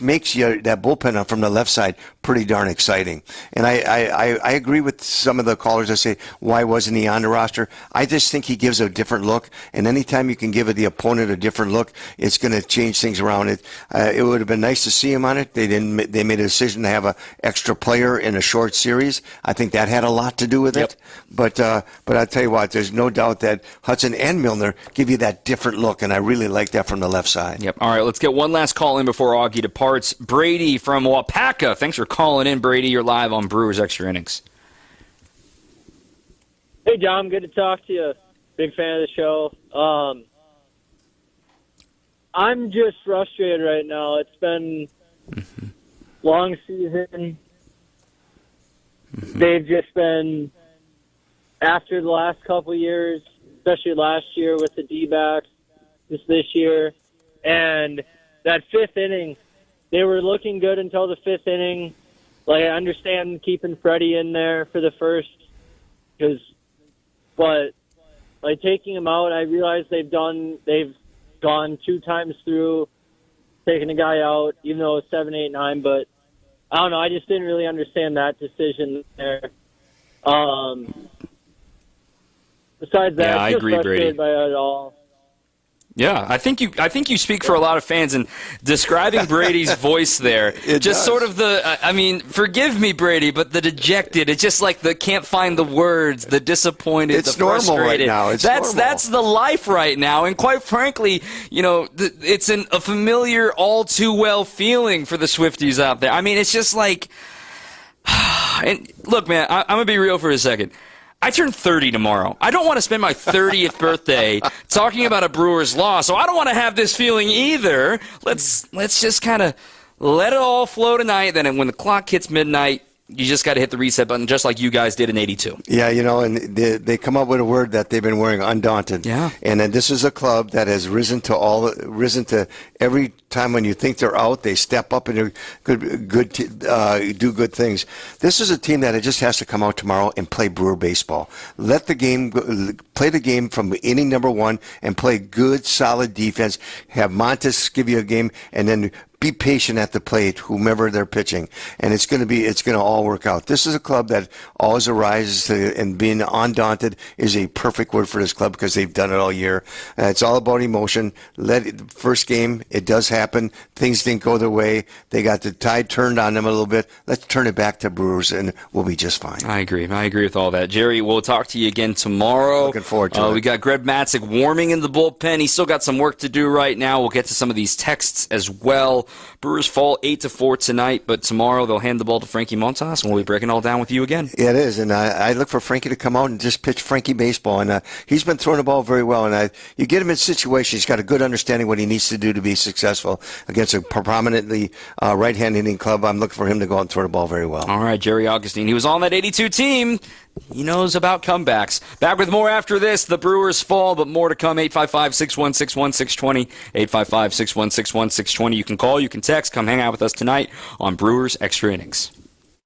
makes that bullpen from the left side pretty darn exciting. And I agree with some of the callers that say, why wasn't he on the roster? I just think he gives a different look, and anytime you can give the opponent a different look, it's going to change things around. It would have been nice to see him on it. They made a decision to have an extra player in a short series. I think that had a lot to do with it. But I'll tell you what, there's no doubt that Hudson and Milner give you that different look, and I really like that from the left side. Yep. All right, let's get one last call in before Augie departs. Brady from Wapaka. Thanks for calling in, Brady. You're live on Brewers Extra Innings. Hey, Dom. Good to talk to you. Big fan of the show. I'm just frustrated right now. It's been long season. They've just been, after the last couple years, especially last year with the D-backs, this year, and that 5th inning, they were looking good until the 5th inning. Like, I understand keeping Freddie in there for the first, but like taking him out, I realize they've gone 2 times through, taking a guy out, even though it was 7, 8, 9. But I don't know. I just didn't really understand that decision there. Besides that, I agree, Brady. By it all. Yeah, I think you speak for a lot of fans, and describing Brady's voice there, sort of forgive me, Brady, but the dejected, it's just like the can't find the words, the disappointed, it's the frustrated. Normal right now. That's the life right now, and quite frankly, it's a familiar, all too well feeling for the Swifties out there. I mean, it's just like, and look, man, I'm gonna be real for a second. I turn 30 tomorrow. I don't want to spend my 30th birthday talking about a Brewers loss, so I don't want to have this feeling either. Let's just kind of let it all flow tonight. Then when the clock hits midnight, you just got to hit the reset button, just like you guys did in '82. Yeah, and they come up with a word that they've been wearing, undaunted. Yeah. And then this is a club that has risen to every time when you think they're out, they step up and do good things. This is a team that just has to come out tomorrow and play Brewer baseball. Let the game play the game from inning number 1 and play good, solid defense. Have Montes give you a game, and then be patient at the plate, whomever they're pitching, and it's going to all work out. This is a club that always arises to, and being undaunted is a perfect word for this club because they've done it all year. It's all about emotion. First game, it does happen. Things didn't go their way. They got the tide turned on them a little bit. Let's turn it back to Brewers, and we'll be just fine. I agree with all that. Jerry, we'll talk to you again tomorrow. Looking forward to it. We got Greg Matzek warming in the bullpen. He's still got some work to do right now. We'll get to some of these texts as well. Brewers fall 8-4 tonight, but tomorrow they'll hand the ball to Frankie Montas, and we'll be breaking it all down with you again. Yeah, it is, and I look for Frankie to come out and just pitch Frankie baseball, and he's been throwing the ball very well, and you get him in situations, he's got a good understanding what he needs to do to be successful against a prominently right-hand hitting club. I'm looking for him to go out and throw the ball very well. All right, Jerry Augustine. He was on that 82 team. He knows about comebacks. Back with more after this. The Brewers fall, but more to come. 855-616-1620. 855-616-1620. You can call, you can text. Come hang out with us tonight on Brewers Extra Innings.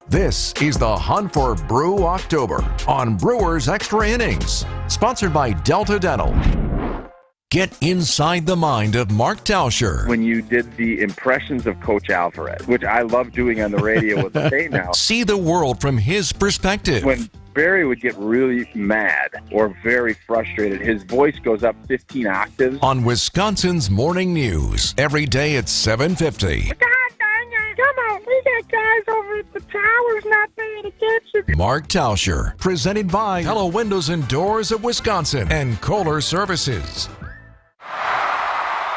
This is the Hunt for Brew October on Brewers Extra Innings. Sponsored by Delta Dental. Get inside the mind of Mark Tauscher. When you did the impressions of Coach Alvarez, which I love doing on the radio with the state now. See the world from his perspective. When Barry would get really mad or very frustrated, his voice goes up 15 octaves. On Wisconsin's Morning News, every day at 7:50. God dang it, come on, we got guys over at the towers not paying attention. Mark Tauscher, presented by Hello Windows and Doors of Wisconsin and Kohler Services.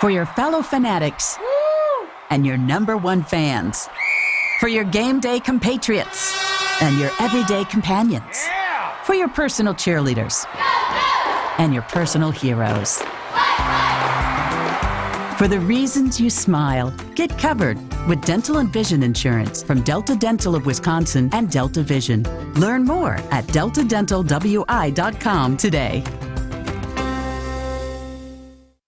For your fellow fanatics and your number one fans. For your game day compatriots and your everyday companions. For your personal cheerleaders and your personal heroes. For the reasons you smile, get covered with dental and vision insurance from Delta Dental of Wisconsin and Delta Vision. Learn more at deltadentalwi.com today.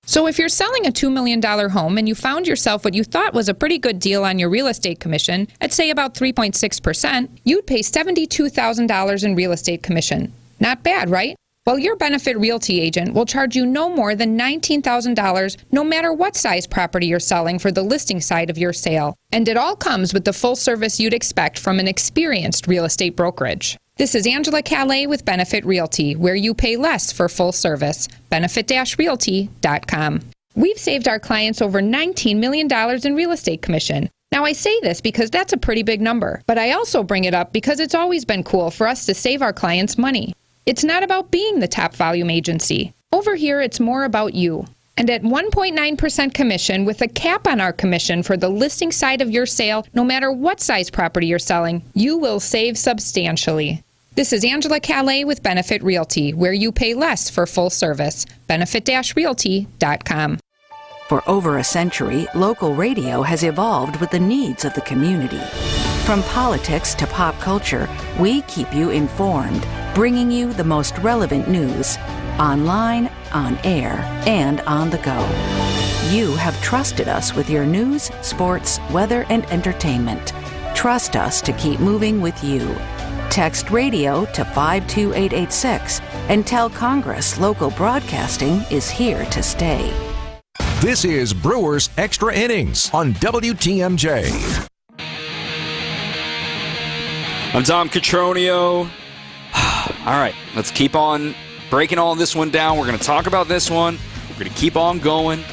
So if you're selling a $2 million home and you found yourself what you thought was a pretty good deal on your real estate commission, at say about 3.6%, you'd pay $72,000 in real estate commission. Not bad, right? Well, your Benefit Realty agent will charge you no more than $19,000 no matter what size property you're selling for the listing side of your sale. And it all comes with the full service you'd expect from an experienced real estate brokerage. This is Angela Calais with Benefit Realty, where you pay less for full service. Benefit-realty.com. We've saved our clients over $19 million in real estate commission. Now, I say this because that's a pretty big number, but I also bring it up because it's always been cool for us to save our clients money. It's not about being the top volume agency. Over here, it's more about you. And at 1.9% commission with a cap on our commission for the listing side of your sale, no matter what size property you're selling, you will save substantially. This is Angela Calais with Benefit Realty, where you pay less for full service. Benefit-realty.com. For over a century, local radio has evolved with the needs of the community. From politics to pop culture, we keep you informed, bringing you the most relevant news, online, on air, and on the go. You have trusted us with your news, sports, weather, and entertainment. Trust us to keep moving with you. Text radio to 52886 and tell Congress local broadcasting is here to stay. This is Brewers Extra Innings on WTMJ. I'm Tom Catronio. All right, let's keep on breaking all this one down. We're going to talk about this one. We're going to keep on going,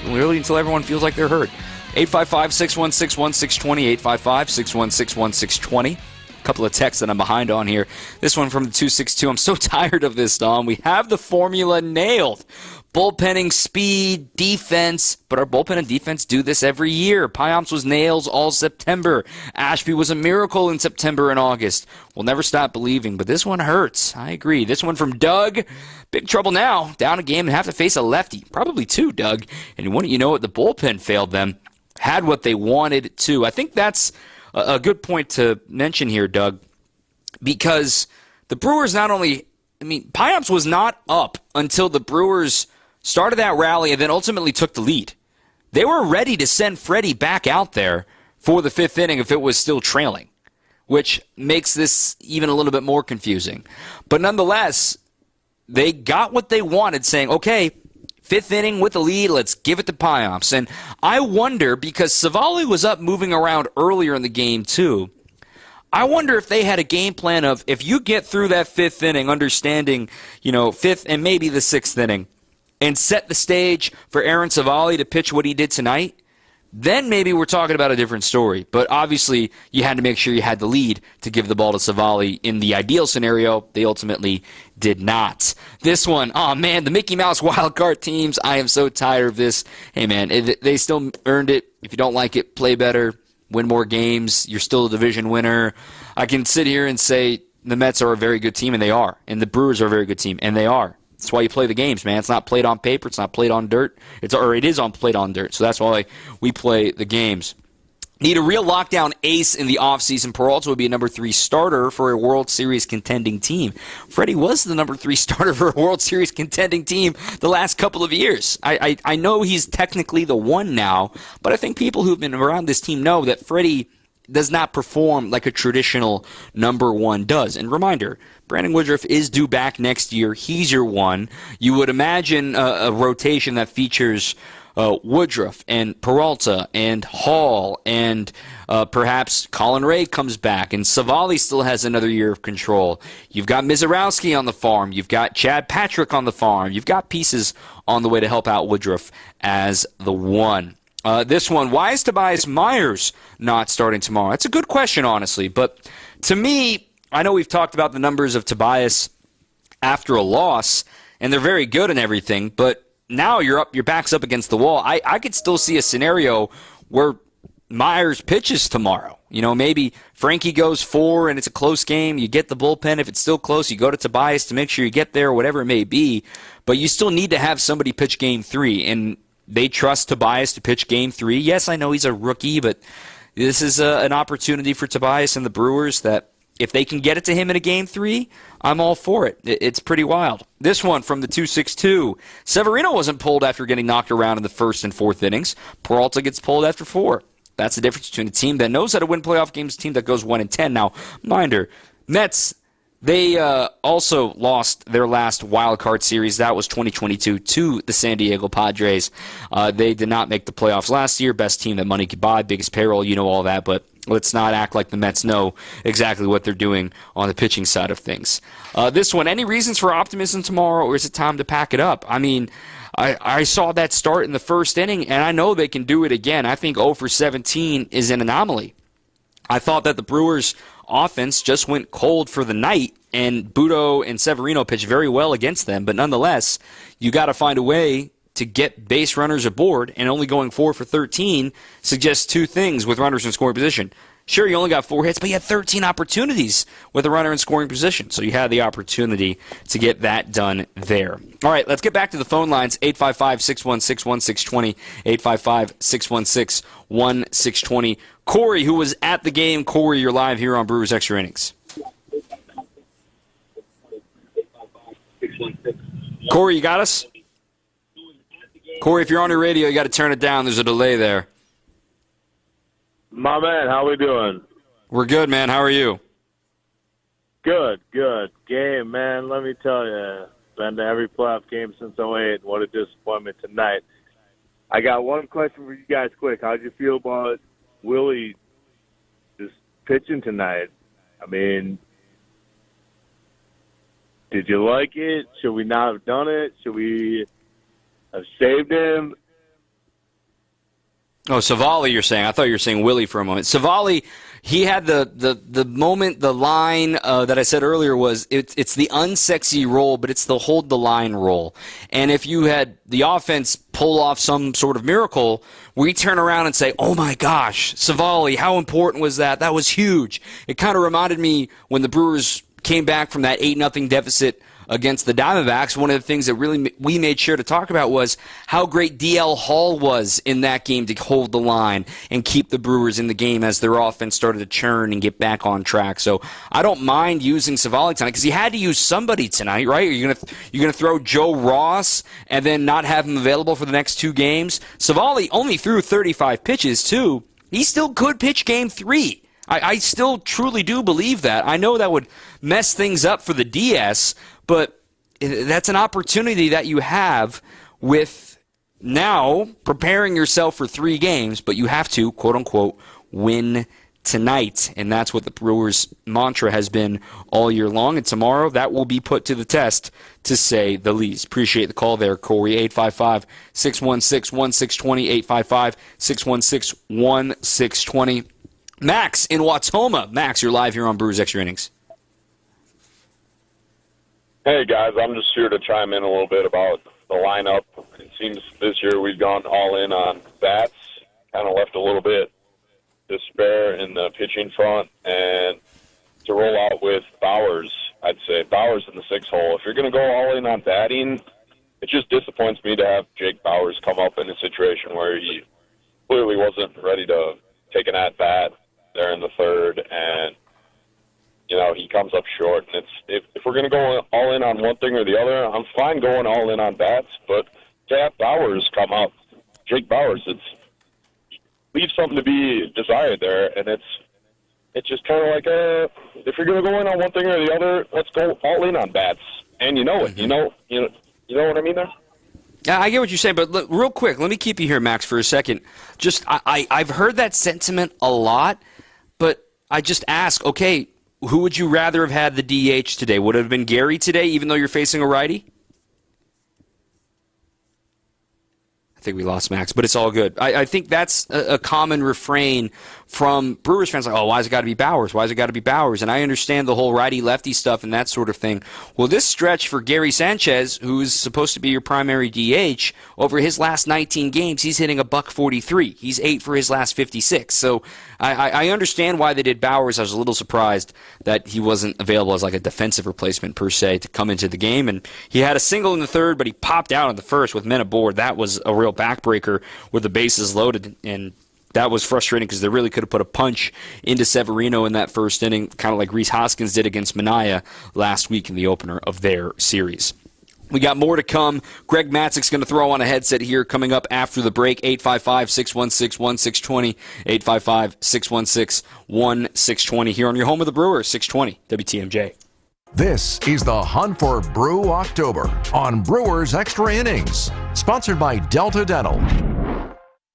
really until everyone feels like they're heard. 855-616-1620, 855-616-1620. A couple of texts that I'm behind on here. This one from the 262. I'm so tired of this, Dom. We have the formula nailed. Bullpenning, speed, defense, but our bullpen and defense do this every year. Payamps was nails all September. Ashby was a miracle in September and August. We'll never stop believing, but this one hurts. I agree. This one from Doug. Big trouble now. Down a game and have to face a lefty. Probably two, Doug. And wouldn't you know it, the bullpen failed them. Had what they wanted to. I think that's a good point to mention here, Doug, because the Brewers not only, Payamps was not up until the Brewers started that rally and then ultimately took the lead. They were ready to send Freddie back out there for the fifth inning if it was still trailing, which makes this even a little bit more confusing. But nonetheless, they got what they wanted, saying, okay, fifth inning with the lead, let's give it to Payamps. And I wonder, because Savali was up moving around earlier in the game too, I wonder if they had a game plan of, if you get through that fifth inning, understanding, fifth and maybe the sixth inning, and set the stage for Aaron Savali to pitch what he did tonight, then maybe we're talking about a different story. But obviously, you had to make sure you had the lead to give the ball to Savali. In the ideal scenario, they ultimately did not. This one, oh man, the Mickey Mouse wildcard teams, I am so tired of this. Hey man, they still earned it. If you don't like it, play better, win more games. You're still a division winner. I can sit here and say the Mets are a very good team, and they are. And the Brewers are a very good team, and they are. That's why you play the games, man. It's not played on paper. It's not played on dirt. It is played on dirt. So that's why we play the games. Need a real lockdown ace in the offseason. Peralta would be a number 3 starter for a World Series contending team. Freddie was the number 3 starter for a World Series contending team the last couple of years. I know he's technically the one now, but I think people who've been around this team know that Freddie does not perform like a traditional number 1 does. And reminder, Brandon Woodruff is due back next year. He's your one. You would imagine a rotation that features Woodruff and Peralta and Hall and perhaps Colin Ray comes back, and Savali still has another year of control. You've got Mizorowski on the farm. You've got Chad Patrick on the farm. You've got pieces on the way to help out Woodruff as the one. This one, why is Tobias Myers not starting tomorrow? That's a good question, honestly. But to me, I know we've talked about the numbers of Tobias after a loss, and they're very good and everything, but now your back's up against the wall. I could still see a scenario where Myers pitches tomorrow. Maybe Frankie goes 4 and it's a close game. You get the bullpen. If it's still close, you go to Tobias to make sure you get there, whatever it may be. But you still need to have somebody pitch game 3, and they trust Tobias to pitch game 3. Yes, I know he's a rookie, but this is an opportunity for Tobias and the Brewers that if they can get it to him in a game 3, I'm all for it. It's pretty wild. This one from the 262. Severino wasn't pulled after getting knocked around in the first and fourth innings. Peralta gets pulled after 4. That's the difference between a team that knows how to win playoff games and a team that goes 1-10. Now, minder, Mets, they also lost their last wild card series. That was 2022 to the San Diego Padres. They did not make the playoffs last year. Best team that money could buy, biggest payroll, you know all that, but let's not act like the Mets know exactly what they're doing on the pitching side of things. This one, any reasons for optimism tomorrow, or is it time to pack it up? I saw that start in the first inning, and I know they can do it again. I think 0 for 17 is an anomaly. I thought that the Brewers' offense just went cold for the night, and Budo and Severino pitched very well against them, but nonetheless, you got to find a way to get base runners aboard, and only going 4 for 13 suggests two things with runners in scoring position. Sure, you only got 4 hits, but you had 13 opportunities with a runner in scoring position, so you had the opportunity to get that done there. All right, let's get back to the phone lines, 855-616-1620, 855-616-1620. Corey, who was at the game. Corey, you're live here on Brewers Extra Innings. Corey, you got us? Corey, if you're on your radio, you got to turn it down. There's a delay there. My man, how we doing? We're good, man. How are you? Good. Game, man, let me tell you, been to every playoff game since 2008. What a disappointment tonight. I got one question for you guys quick. How'd you feel about Willie just pitching tonight? I mean, did you like it? Should we not have done it? Should we have saved him? Oh, Savali, you're saying. I thought you were saying Willie for a moment. Savali, he had the moment, the line that I said earlier was it's the unsexy role, but it's the hold the line role. And if you had the offense pull off some sort of miracle, we turn around and say, oh my gosh, Savali, how important was that? That was huge. It kind of reminded me when the Brewers came back from that 8-0 deficit against the Diamondbacks. One of the things that really we made sure to talk about was how great DL Hall was in that game to hold the line and keep the Brewers in the game as their offense started to churn and get back on track. So I don't mind using Savali tonight because he had to use somebody tonight, right? Are you gonna throw Joe Ross and then not have him available for the next 2 games? Savali only threw 35 pitches too. He still could pitch game 3. I still truly do believe that. I know that would mess things up for the DS, but that's an opportunity that you have with now preparing yourself for 3 games, but you have to, quote-unquote, win tonight. And that's what the Brewers' mantra has been all year long. And tomorrow, that will be put to the test, to say the least. Appreciate the call there, Corey. 855-616-1620, 855-616-1620. Max in Wautoma. Max, you're live here on Brewers Extra Innings. Hey, guys. I'm just here to chime in a little bit about the lineup. It seems this year we've gone all in on bats, kind of left a little bit to spare in the pitching front, and to roll out with Bowers, I'd say. Bowers in the 6 hole. If you're going to go all in on batting, it just disappoints me to have Jake Bowers come up in a situation where he clearly wasn't ready to take an at-bat there in the 3rd, and he comes up short. And if we're going to go all in on one thing or the other, I'm fine going all in on bats, but to have Bowers come up, Jake Bowers, leaves something to be desired there, and it's just kind of like if you're going to go in on one thing or the other, let's go all in on bats. And you know it. You know what I mean there? Yeah, I get what you're saying, but look, real quick, let me keep you here, Max, for a second. Just I've heard that sentiment a lot, but I just ask, okay, who would you rather have had the DH today? Would it have been Gary today, even though you're facing a righty? I think we lost Max, but it's all good. I think that's a common refrain from Brewers fans, like, oh, why's it got to be Bowers? Why's it got to be Bowers? And I understand the whole righty-lefty stuff and that sort of thing. Well, this stretch for Gary Sanchez, who's supposed to be your primary DH, over his last 19 games, he's hitting $143. He's 8 for his last 56. So I understand why they did Bowers. I was a little surprised that he wasn't available as like a defensive replacement per se to come into the game. And he had a single in the 3rd, but he popped out in the 1st with men aboard. That was a real backbreaker with the bases loaded, and that was frustrating because they really could have put a punch into Severino in that 1st inning, kind of like Rhys Hoskins did against Minaya last week in the opener of their series. We got more to come. Greg Matzek's going to throw on a headset here coming up after the break. 855-616-1620, 855-616-1620 here on your home of the Brewers, 620 WTMJ. This is the Hunt for Brew October on Brewers Extra Innings, sponsored by Delta Dental.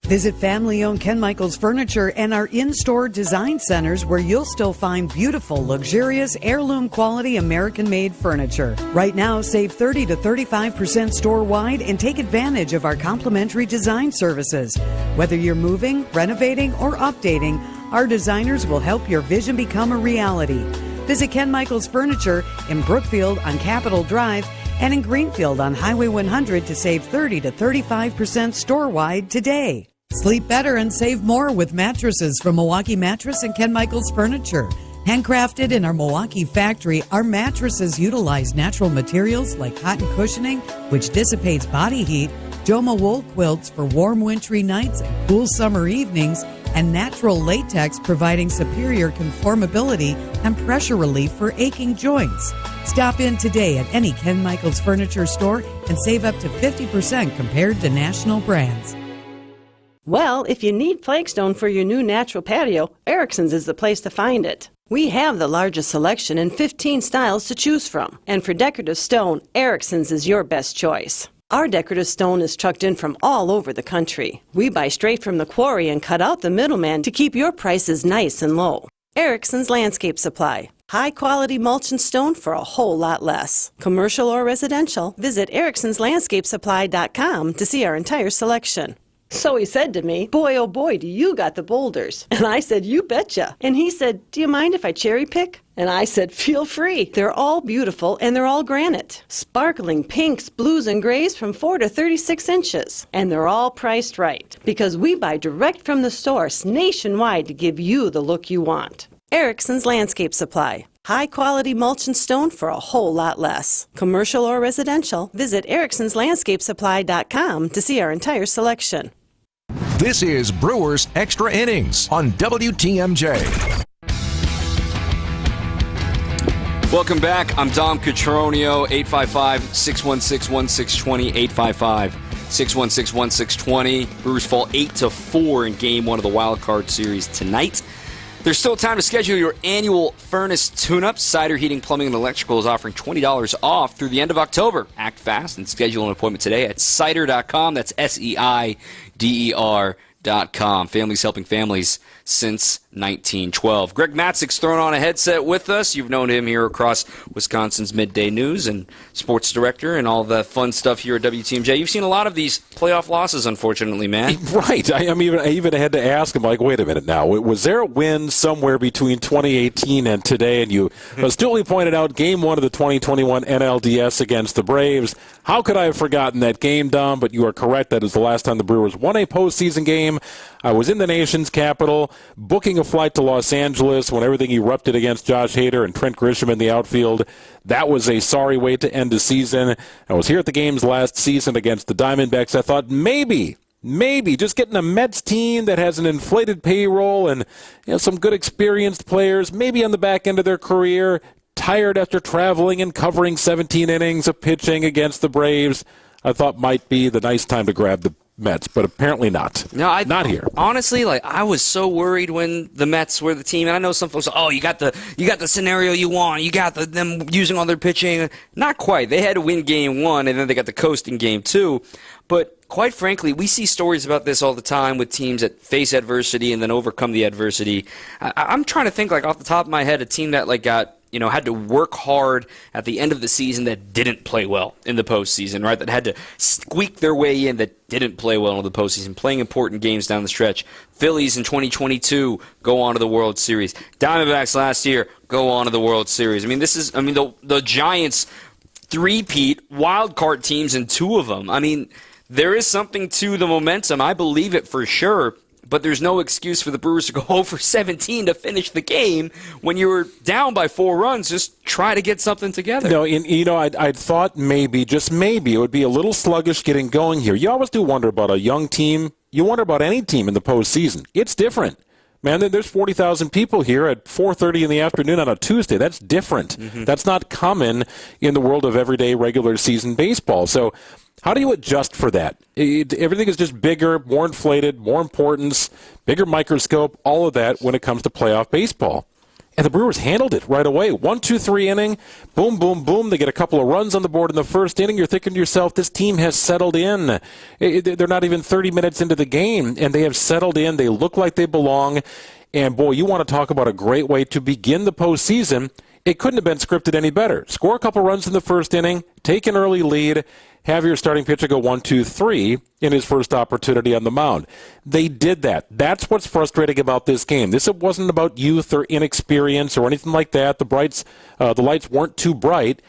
Visit family-owned Ken Michaels Furniture and our in-store design centers where you'll still find beautiful, luxurious, heirloom quality American-made furniture. Right now, save 30 to 35% store-wide and take advantage of our complimentary design services. Whether you're moving, renovating, or updating, our designers will help your vision become a reality. Visit Ken Michaels Furniture in Brookfield on Capitol Drive and in Greenfield on Highway 100 to save 30 to 35% store-wide today. Sleep better and save more with mattresses from Milwaukee Mattress and Ken Michaels Furniture. Handcrafted in our Milwaukee factory, our mattresses utilize natural materials like cotton cushioning, which dissipates body heat, Joma wool quilts for warm wintry nights and cool summer evenings, and natural latex providing superior conformability and pressure relief for aching joints. Stop in today at any Ken Michaels Furniture store and save up to 50% compared to national brands. Well, if you need flagstone for your new natural patio, Erickson's is the place to find it. We have the largest selection and 15 styles to choose from. And for decorative stone, Erickson's is your best choice. Our decorative stone is trucked in from all over the country. We buy straight from the quarry and cut out the middleman to keep your prices nice and low. Erickson's Landscape Supply. High-quality mulch and stone for a whole lot less. Commercial or residential, visit ericksonslandscapesupply.com to see our entire selection. So he said to me, "Boy, oh boy, do you got the boulders." And I said, "You betcha." And he said, "Do you mind if I cherry pick?" And I said, "Feel free. They're all beautiful and they're all granite. Sparkling pinks, blues, and grays from 4 to 36 inches. And they're all priced right because we buy direct from the source nationwide to give you the look you want." Erickson's Landscape Supply. High-quality mulch and stone for a whole lot less. Commercial or residential, visit ericksonslandscapesupply.com to see our entire selection. This is Brewers Extra Innings on WTMJ. Welcome back. I'm Dom Cotroneo, 855-616-1620, 855-616-1620. Brewers fall 8-4 in Game 1 of the Wild Card Series tonight. There's still time to schedule your annual furnace tune-up. Cider Heating, Plumbing, and Electrical is offering $20 off through the end of October. Act fast and schedule an appointment today at cider.com. That's SEIDER.com. Families helping families since 1912. Greg Matzek's thrown on a headset with us. You've known him here across Wisconsin's Midday News and sports director and all the fun stuff here at WTMJ. You've seen a lot of these playoff losses, unfortunately, man. Right. I even had to ask him, like, wait a minute now. Was there a win somewhere between 2018 and today? And you astutely pointed out Game 1 of the 2021 NLDS against the Braves. How could I have forgotten that game, Dom? But you are correct. That is the last time the Brewers won a postseason game. I was in the nation's capital, booking a flight to Los Angeles when everything erupted against Josh Hader and Trent Grisham in the outfield. That was a sorry way to end the season. I was here at the games last season against the Diamondbacks. I thought maybe just getting a Mets team that has an inflated payroll and some good experienced players, maybe on the back end of their career, tired after traveling and covering 17 innings of pitching against the Braves, I thought might be the nice time to grab the Mets, but apparently not. No, not here. Honestly, I was so worried when the Mets were the team, and I know some folks, you got the scenario you want, you got them using all their pitching. Not quite. They had to win Game 1, and then they got the coast in Game 2. But quite frankly, we see stories about this all the time with teams that face adversity and then overcome the adversity. I'm trying to think, off the top of my head, a team that got had to work hard at the end of the season that didn't play well in the postseason, right? That had to squeak their way in, that didn't play well in the postseason, playing important games down the stretch. Phillies in 2022 go on to the World Series. Diamondbacks last year go on to the World Series. The Giants three-peat wild card teams in 2 of them. There is something to the momentum. I believe it for sure. But there's no excuse for the Brewers to go 0-17 to finish the game when you were down by 4 runs. Just try to get something together. I thought just maybe, it would be a little sluggish getting going here. You always do wonder about a young team. You wonder about any team in the postseason. It's different. Man, there's 40,000 people here at 4:30 in the afternoon on a Tuesday. That's different. Mm-hmm. That's not common in the world of everyday regular season baseball. So how do you adjust for that? Everything is just bigger, more inflated, more importance, bigger microscope, all of that when it comes to playoff baseball. And the Brewers handled it right away. 1-2-3 inning, boom, boom, boom. They get a couple of runs on the board in the first inning. You're thinking to yourself, this team has settled in. They're not even 30 minutes into the game, and they have settled in. They look like they belong. And, boy, you want to talk about a great way to begin the postseason. It couldn't have been scripted any better. Score a couple runs in the first inning, take an early lead, have your starting pitcher go 1-2-3 in his first opportunity on the mound. They did that. That's what's frustrating about this game. This wasn't about youth or inexperience or anything like that. The lights weren't too bright.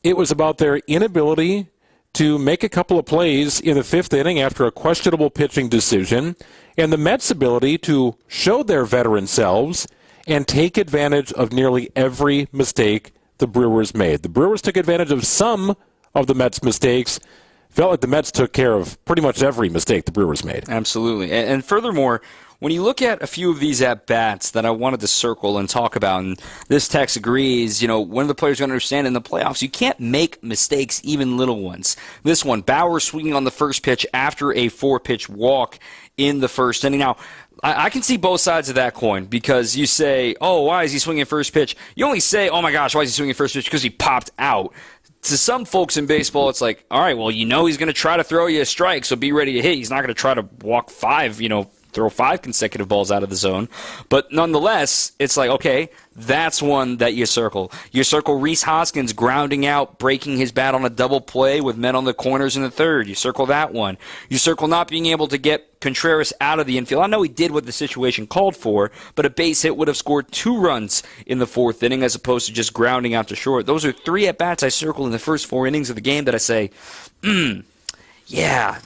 It was about their inability to make a couple of plays in the 5th inning after a questionable pitching decision, and the Mets' ability to show their veteran selves and take advantage of nearly every mistake the Brewers made. The Brewers took advantage of some of the Mets' mistakes. Felt like the Mets took care of pretty much every mistake the Brewers made. Absolutely. And furthermore, when you look at a few of these at-bats that I wanted to circle and talk about, and this text agrees, one of the players going to understand in the playoffs, you can't make mistakes, even little ones. This one, Bauer swinging on the first pitch after a 4-pitch walk in the first inning. Now, I can see both sides of that coin because you say, why is he swinging first pitch? You only say, oh my gosh, why is he swinging first pitch? Because he popped out. to some folks in baseball, it's like, all right, well, he's going to try to throw you a strike, so be ready to hit. He's not going to try to walk 5, throw 5 consecutive balls out of the zone. But nonetheless, it's like, okay, that's one that you circle. You circle Rhys Hoskins grounding out, breaking his bat on a double play with men on the corners in the third. You circle that one. You circle not being able to get Contreras out of the infield. I know he did what the situation called for, but a base hit would have scored 2 runs in the 4th inning as opposed to just grounding out to short. Those are 3 at-bats I circled in the first 4 innings of the game that I say, yeah,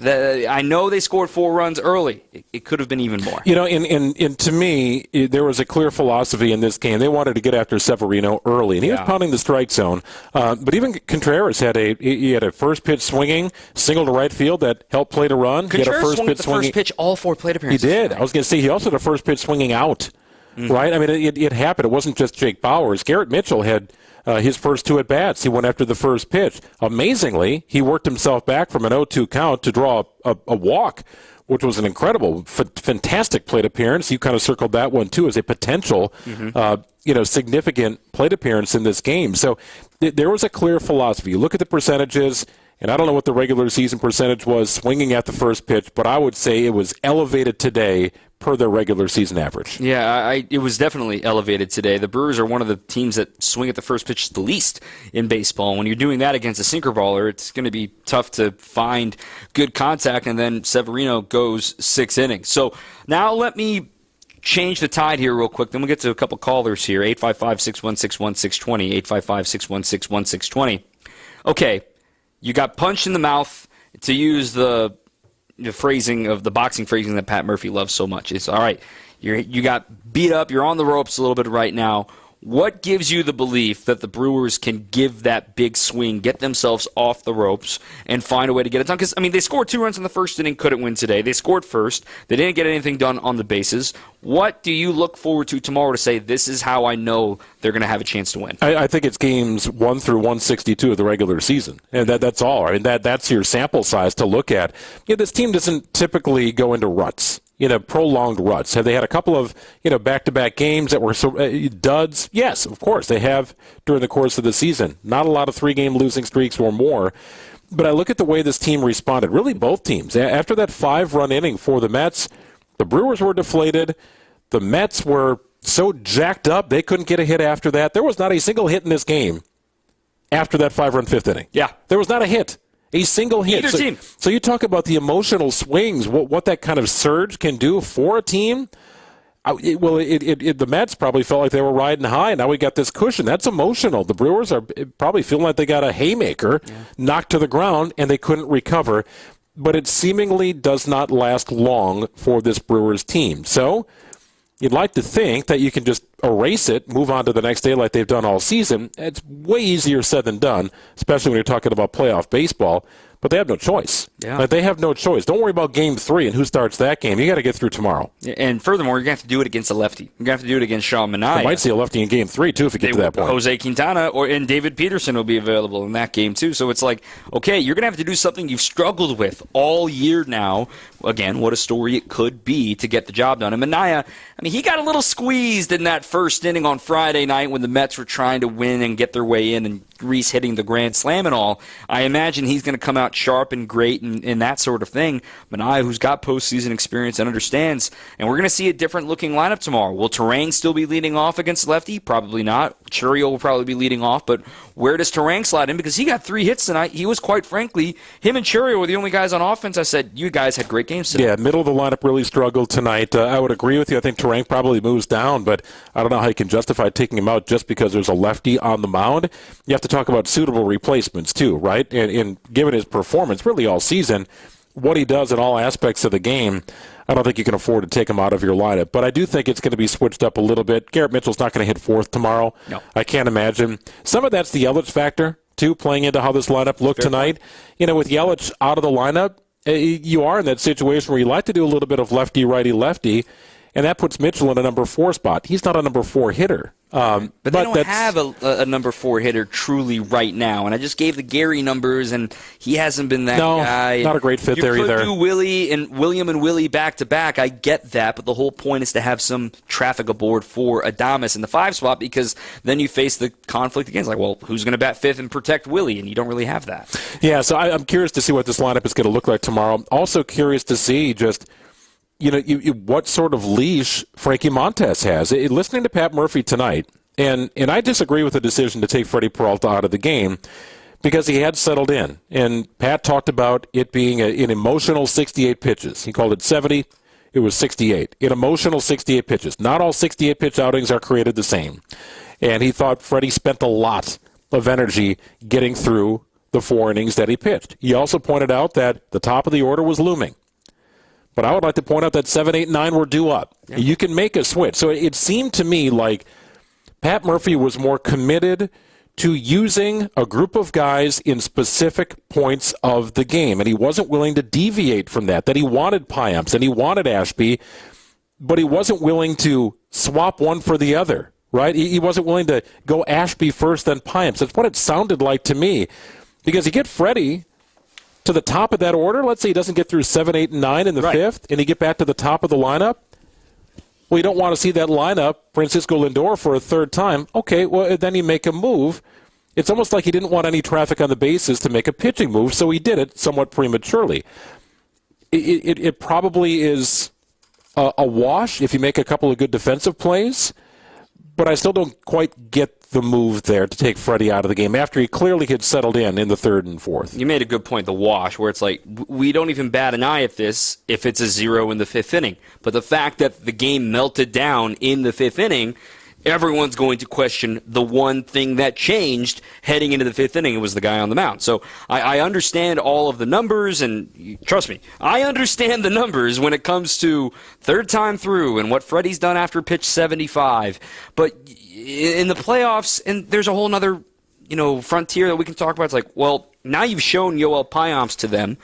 I know they scored 4 runs early. It could have been even more. And to me, there was a clear philosophy in this game. They wanted to get after Severino early, and he was pounding the strike zone. But even Contreras had a first pitch swinging single to right field that helped play to run. Contreras swung at the first pitch all 4 plate appearances. He did. I was going to say he also had a first pitch swinging out. Right? I mean, it happened. It wasn't just Jake Bauers. Garrett Mitchell had his first 2 at-bats. He went after the first pitch. Amazingly, he worked himself back from an 0-2 count to draw a walk, which was an incredible, fantastic plate appearance. You kind of circled that one, too, as a potential, significant plate appearance in this game. So there was a clear philosophy. You look at the percentages, and I don't know what the regular season percentage was swinging at the first pitch, but I would say it was elevated today per their regular season average. Yeah, it was definitely elevated today. The Brewers are one of the teams that swing at the first pitch the least in baseball. When you're doing that against a sinker baller, it's going to be tough to find good contact, and then Severino goes 6 innings. So now let me change the tide here real quick. Then we'll get to a couple callers here. 855-616-1620, 855-616-1620. Okay, you got punched in the mouth, to use the phrasing of the boxing phrasing that Pat Murphy loves so much. It's all right. You got beat up. You're on the ropes a little bit right now. What gives you the belief that the Brewers can give that big swing, get themselves off the ropes, and find a way to get it done? Because, they scored 2 runs in the first inning, couldn't win today. They scored first. They didn't get anything done on the bases. What do you look forward to tomorrow to say, this is how I know they're going to have a chance to win? I think it's games 1 through 162 of the regular season. And that's all. That's your sample size to look at. This team doesn't typically go into ruts. Prolonged ruts. Have they had a couple of, back-to-back games that were duds? Yes, of course, they have during the course of the season. Not a lot of 3-game losing streaks or more. But I look at the way this team responded, really both teams. After that 5-run inning for the Mets, the Brewers were deflated. The Mets were so jacked up they couldn't get a hit after that. There was not a single hit in this game after that 5-run 5th inning. Yeah. There was not a hit. A single hit. Either team. So you talk about the emotional swings, what that kind of surge can do for a team. The Mets probably felt like they were riding high. Now we got this cushion. That's emotional. The Brewers are probably feeling like they got a haymaker knocked to the ground and they couldn't recover. But it seemingly does not last long for this Brewers team. So you'd like to think that you can just erase it, move on to the next day like they've done all season. It's way easier said than done, especially when you're talking about playoff baseball. But they have no choice. Yeah. They have no choice. Don't worry about Game 3 and who starts that game. You got to get through tomorrow. And furthermore, you're going to have to do it against a lefty. You're going to have to do it against Sean Manaea. You might see a lefty in Game 3, too, if you get to that point. Jose Quintana and David Peterson will be available in that game, too. So it's like, okay, you're going to have to do something you've struggled with all year now. Again, what a story it could be to get the job done. And Manaea, he got a little squeezed in that first inning on Friday night when the Mets were trying to win and get their way in, and Rhys hitting the grand slam and all. I imagine he's going to come out sharp and great and that sort of thing. Manaea, who's got postseason experience and understands, and we're going to see a different looking lineup tomorrow. Will Terang still be leading off against lefty? Probably not. Churiel will probably be leading off, but where does Terang slide in? Because he got 3 hits tonight. He was, quite frankly, him and Churiel were the only guys on offense. I said, you guys had great games today. Yeah, middle of the lineup really struggled tonight. I would agree with you. I think Terang probably moves down, but I don't know how you can justify taking him out just because there's a lefty on the mound. You have to talk about suitable replacements too, right? And given his performance really all season, what he does in all aspects of the game, I don't think you can afford to take him out of your lineup. But I do think it's going to be switched up a little bit. Garrett Mitchell's not going to hit 4th tomorrow. No. I can't imagine. Some of that's the Yelich factor, too, playing into how this lineup looked tonight. With Yelich out of the lineup, you are in that situation where you like to do a little bit of lefty-righty-lefty. and that puts Mitchell in a number 4 spot. He's not a number 4 hitter. But they don't have a number 4 hitter truly right now. And I just gave the Gary numbers, and he hasn't been that guy. No, not a great fit there either. You could do William and Willie back-to-back. I get that, but the whole point is to have some traffic aboard for Adames in the 5 spot, because then you face the conflict against, like, well, who's going to bat 5th and protect Willie? And you don't really have that. Yeah, so I'm curious to see what this lineup is going to look like tomorrow. Also curious to see just what sort of leash Frankie Montes has. Listening to Pat Murphy tonight, and I disagree with the decision to take Freddie Peralta out of the game because he had settled in. And Pat talked about it being an emotional 68 pitches. He called it 70. It was 68. An emotional 68 pitches. Not all 68-pitch outings are created the same. And he thought Freddie spent a lot of energy getting through the 4 innings that he pitched. He also pointed out that the top of the order was looming. But I would like to point out that 7, 8, 9 were due up. Yeah. You can make a switch. So it seemed to me like Pat Murphy was more committed to using a group of guys in specific points of the game, and he wasn't willing to deviate from that he wanted Payamps and he wanted Ashby, but he wasn't willing to swap one for the other, right? He wasn't willing to go Ashby first, then Payamps. That's what it sounded like to me, because you get Freddie to the top of that order. Let's say he doesn't get through 7, 8, and 9 in the 5th, and he get back to the top of the lineup. Well, you don't want to see that lineup, Francisco Lindor, for a 3rd time. Okay, well, then you make a move. It's almost like he didn't want any traffic on the bases to make a pitching move, so he did it somewhat prematurely. It probably is a wash if you make a couple of good defensive plays, but I still don't quite get the move there to take Freddie out of the game after he clearly had settled in the 3rd and 4th. You made a good point, the wash, where it's like we don't even bat an eye at this if it's a 0 in the 5th inning. But the fact that the game melted down in the 5th inning, everyone's going to question the one thing that changed heading into the 5th inning. It was the guy on the mound. So I understand all of the numbers, and trust me, I understand the numbers when it comes to 3rd time through and what Freddie's done after pitch 75. But in the playoffs, and there's a whole other frontier that we can talk about. It's like, well, now you've shown Yoel Payamps to them.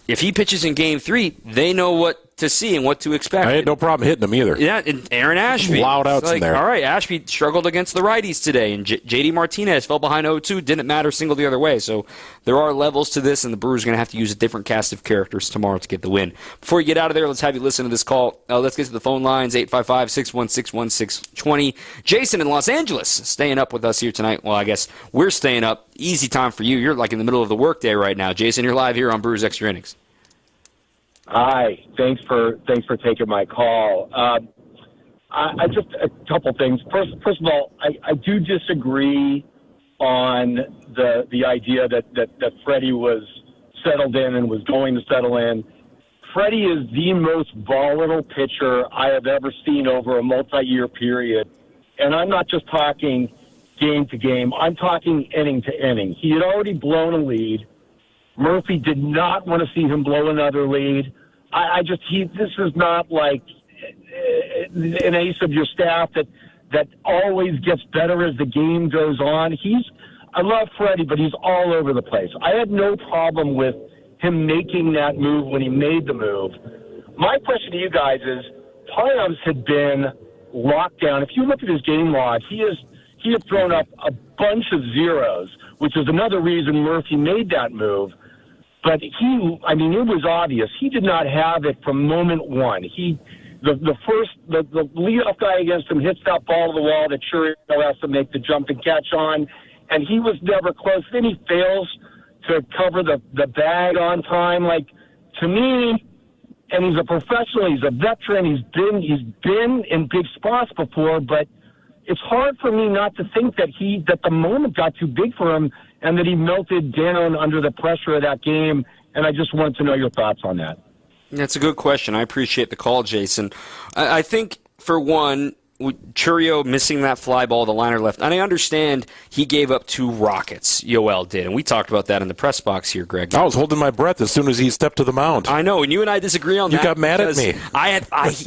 If he pitches in Game 3, they know what to see and what to expect. I had no problem hitting him either. Yeah, and Aaron Ashby. Loud outs in there. All right, Ashby struggled against the righties today, and J.D. Martinez fell behind 0-2, didn't matter, single the other way. So there are levels to this, and the Brewers are going to have to use a different cast of characters tomorrow to get the win. Before you get out of there, let's have you listen to this call. Let's get to the phone lines, 855-616-1620. Jason in Los Angeles staying up with us here tonight. Well, I guess we're staying up. Easy time for you. You're like in the middle of the workday right now. Jason, you're live here on Brewers Extra Innings. Hi, thanks for taking my call. I just a couple things. First of all, I do disagree on the idea that Freddie was settled in and was going to settle in. Freddie is the most volatile pitcher I have ever seen over a multi-year period, and I'm not just talking game to game. I'm talking inning to inning. He had already blown a lead. Murphy did not want to see him blow another lead. This is not like an ace of your staff that always gets better as the game goes on. I love Freddie, but he's all over the place. I had no problem with him making that move when he made the move. My question to you guys is, Payamps had been locked down. If you look at his game log, he had thrown up a bunch of zeros, which is another reason Murphy made that move. But it was obvious. He did not have it from moment one. The leadoff guy against him hits that ball to the wall that Churio has to make the jump and catch on, and he was never close. Then he fails to cover the bag on time. Like, to me, and he's a professional, he's a veteran, he's been in big spots before, but it's hard for me not to think that the moment got too big for him and that he melted down under the pressure of that game, and I just wanted to know your thoughts on that. That's a good question. I appreciate the call, Jason. I think, for one, Churio missing that fly ball, the liner left. And I understand he gave up 2 rockets, Yoel did. And we talked about that in the press box here, Greg. I was holding my breath as soon as he stepped to the mound. I know, and you and I disagree on that. You got mad at me.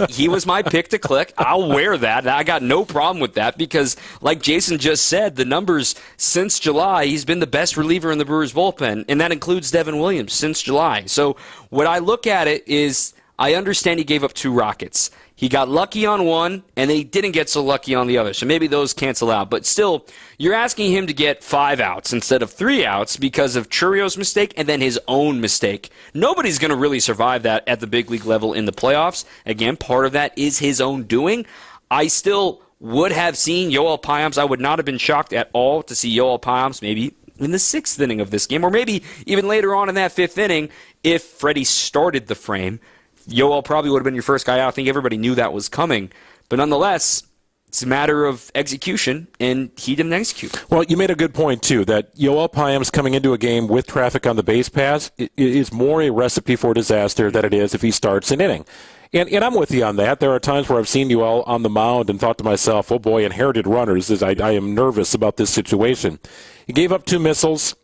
He was my pick to click. I'll wear that. I got no problem with that because, like Jason just said, the numbers since July, he's been the best reliever in the Brewers bullpen, and that includes Devin Williams since July. So what I look at it is, I understand he gave up 2 rockets. He got lucky on one, and then he didn't get so lucky on the other. So maybe those cancel out. But still, you're asking him to get 5 outs instead of 3 outs because of Churio's mistake and then his own mistake. Nobody's going to really survive that at the big league level in the playoffs. Again, part of that is his own doing. I still would have seen Yoel Payamps. I would not have been shocked at all to see Yoel Payamps maybe in the 6th inning of this game, or maybe even later on in that 5th inning if Freddie started the frame. Yoel probably would have been your first guy out. I think everybody knew that was coming. But nonetheless, it's a matter of execution, and he didn't execute. Well, you made a good point, too, that Yoel Payamps coming into a game with traffic on the base paths is more a recipe for disaster than it is if he starts an inning. And I'm with you on that. There are times where I've seen Yoel on the mound and thought to myself, oh boy, inherited runners. I am nervous about this situation. He gave up 2 missiles.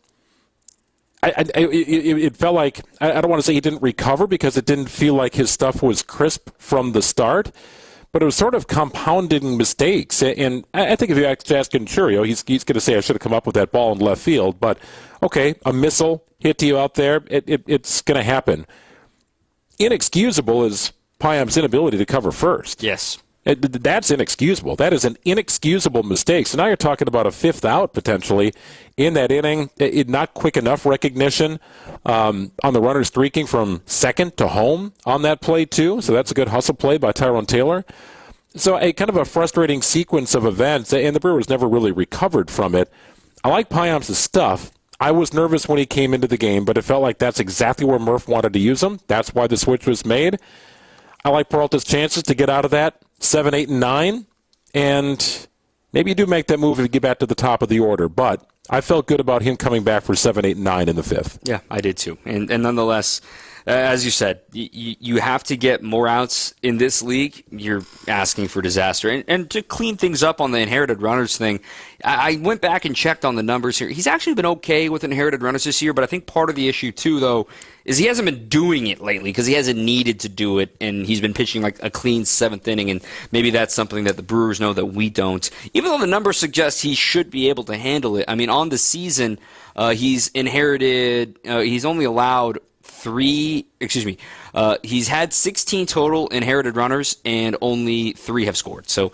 It felt like, I don't want to say he didn't recover because it didn't feel like his stuff was crisp from the start, but it was sort of compounding mistakes. And I think if you ask Churio, he's going to say I should have come up with that ball in left field. But, okay, a missile hit to you out there, it's going to happen. Inexcusable is Payamps' inability to cover first. Yes. That's inexcusable. That is an inexcusable mistake. So now you're talking about a 5th out potentially in that inning. Not quick enough recognition on the runner streaking from second to home on that play too. So that's a good hustle play by Tyrone Taylor. So a kind of a frustrating sequence of events, and the Brewers never really recovered from it. I like Payamps' stuff. I was nervous when he came into the game, but it felt like that's exactly where Murph wanted to use him. That's why the switch was made. I like Peralta's chances to get out of that 7, 8, and 9, and maybe you do make that move to get back to the top of the order, but I felt good about him coming back for 7, 8, and 9 in the 5th. Yeah, I did too. And nonetheless, as you said, you have to get more outs in this league. You're asking for disaster. And to clean things up on the inherited runners thing, I went back and checked on the numbers here. He's actually been okay with inherited runners this year, but I think part of the issue too, though, is he hasn't been doing it lately because he hasn't needed to do it, and he's been pitching like a clean 7th inning, and maybe that's something that the Brewers know that we don't. Even though the numbers suggest he should be able to handle it. I mean, on the season, he's only allowed he's had 16 total inherited runners, and only 3 have scored. So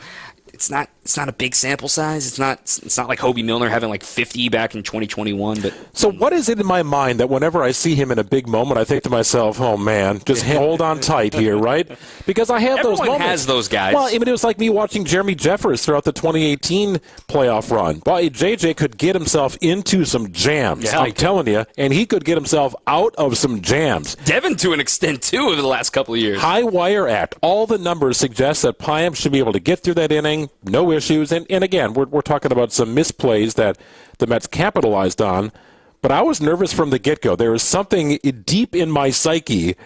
it's not a big sample size. It's not like Hobie Milner having like 50 back in 2021. But so what is it in my mind that whenever I see him in a big moment, I think to myself, oh man, just hold on tight here, right? Because I have those moments. Everyone has those guys. Well, I mean, it was like me watching Jeremy Jeffers throughout the 2018 playoff run. Well, JJ could get himself into some jams, yeah, I'm telling you, and he could get himself out of some jams. Devin to an extent, too, over the last couple of years. High wire act. All the numbers suggest that Payamps should be able to get through that inning, no issues. And again, we're talking about some misplays that the Mets capitalized on. But I was nervous from the get-go. There was something deep in my psyche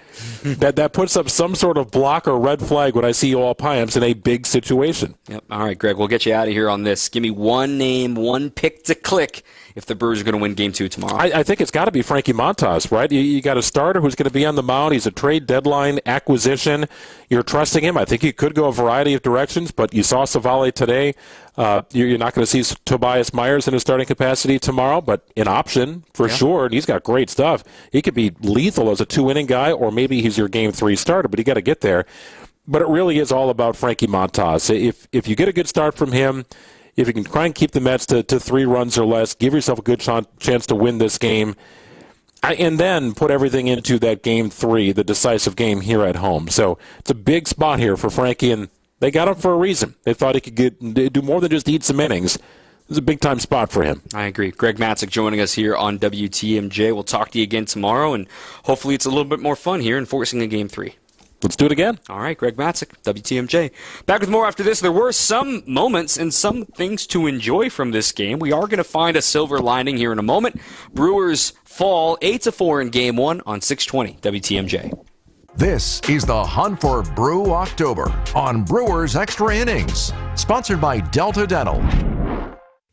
that puts up some sort of block or red flag when I see Yoel Payamps in a big situation. Yep. All right, Greg, we'll get you out of here on this. Give me one name, one pick to click if the Brewers are going to win Game 2 tomorrow. I think it's got to be Frankie Montas, right? You got a starter who's going to be on the mound. He's a trade deadline acquisition. You're trusting him. I think he could go a variety of directions, but you saw Savale today. You're not going to see Tobias Myers in his starting capacity tomorrow, but an option for sure. And he's got great stuff. He could be lethal as a 2-inning guy, or maybe he's your Game 3 starter, but you got to get there. But it really is all about Frankie Montas. If you get a good start from him, if you can try and keep the Mets to 3 runs or less, give yourself a good chance to win this game, and then put everything into that Game 3, the decisive game here at home. So it's a big spot here for Frankie, and they got him for a reason. They thought he could do more than just eat some innings. It's a big-time spot for him. I agree. Greg Matzek joining us here on WTMJ. We'll talk to you again tomorrow, and hopefully it's a little bit more fun here in forcing a Game 3. Let's do it again. All right, Greg Matzek, WTMJ. Back with more after this. There were some moments and some things to enjoy from this game. We are going to find a silver lining here in a moment. Brewers fall 8-4 in Game 1 on 620 WTMJ. This is the Hunt for Brew October on Brewers Extra Innings, sponsored by Delta Dental.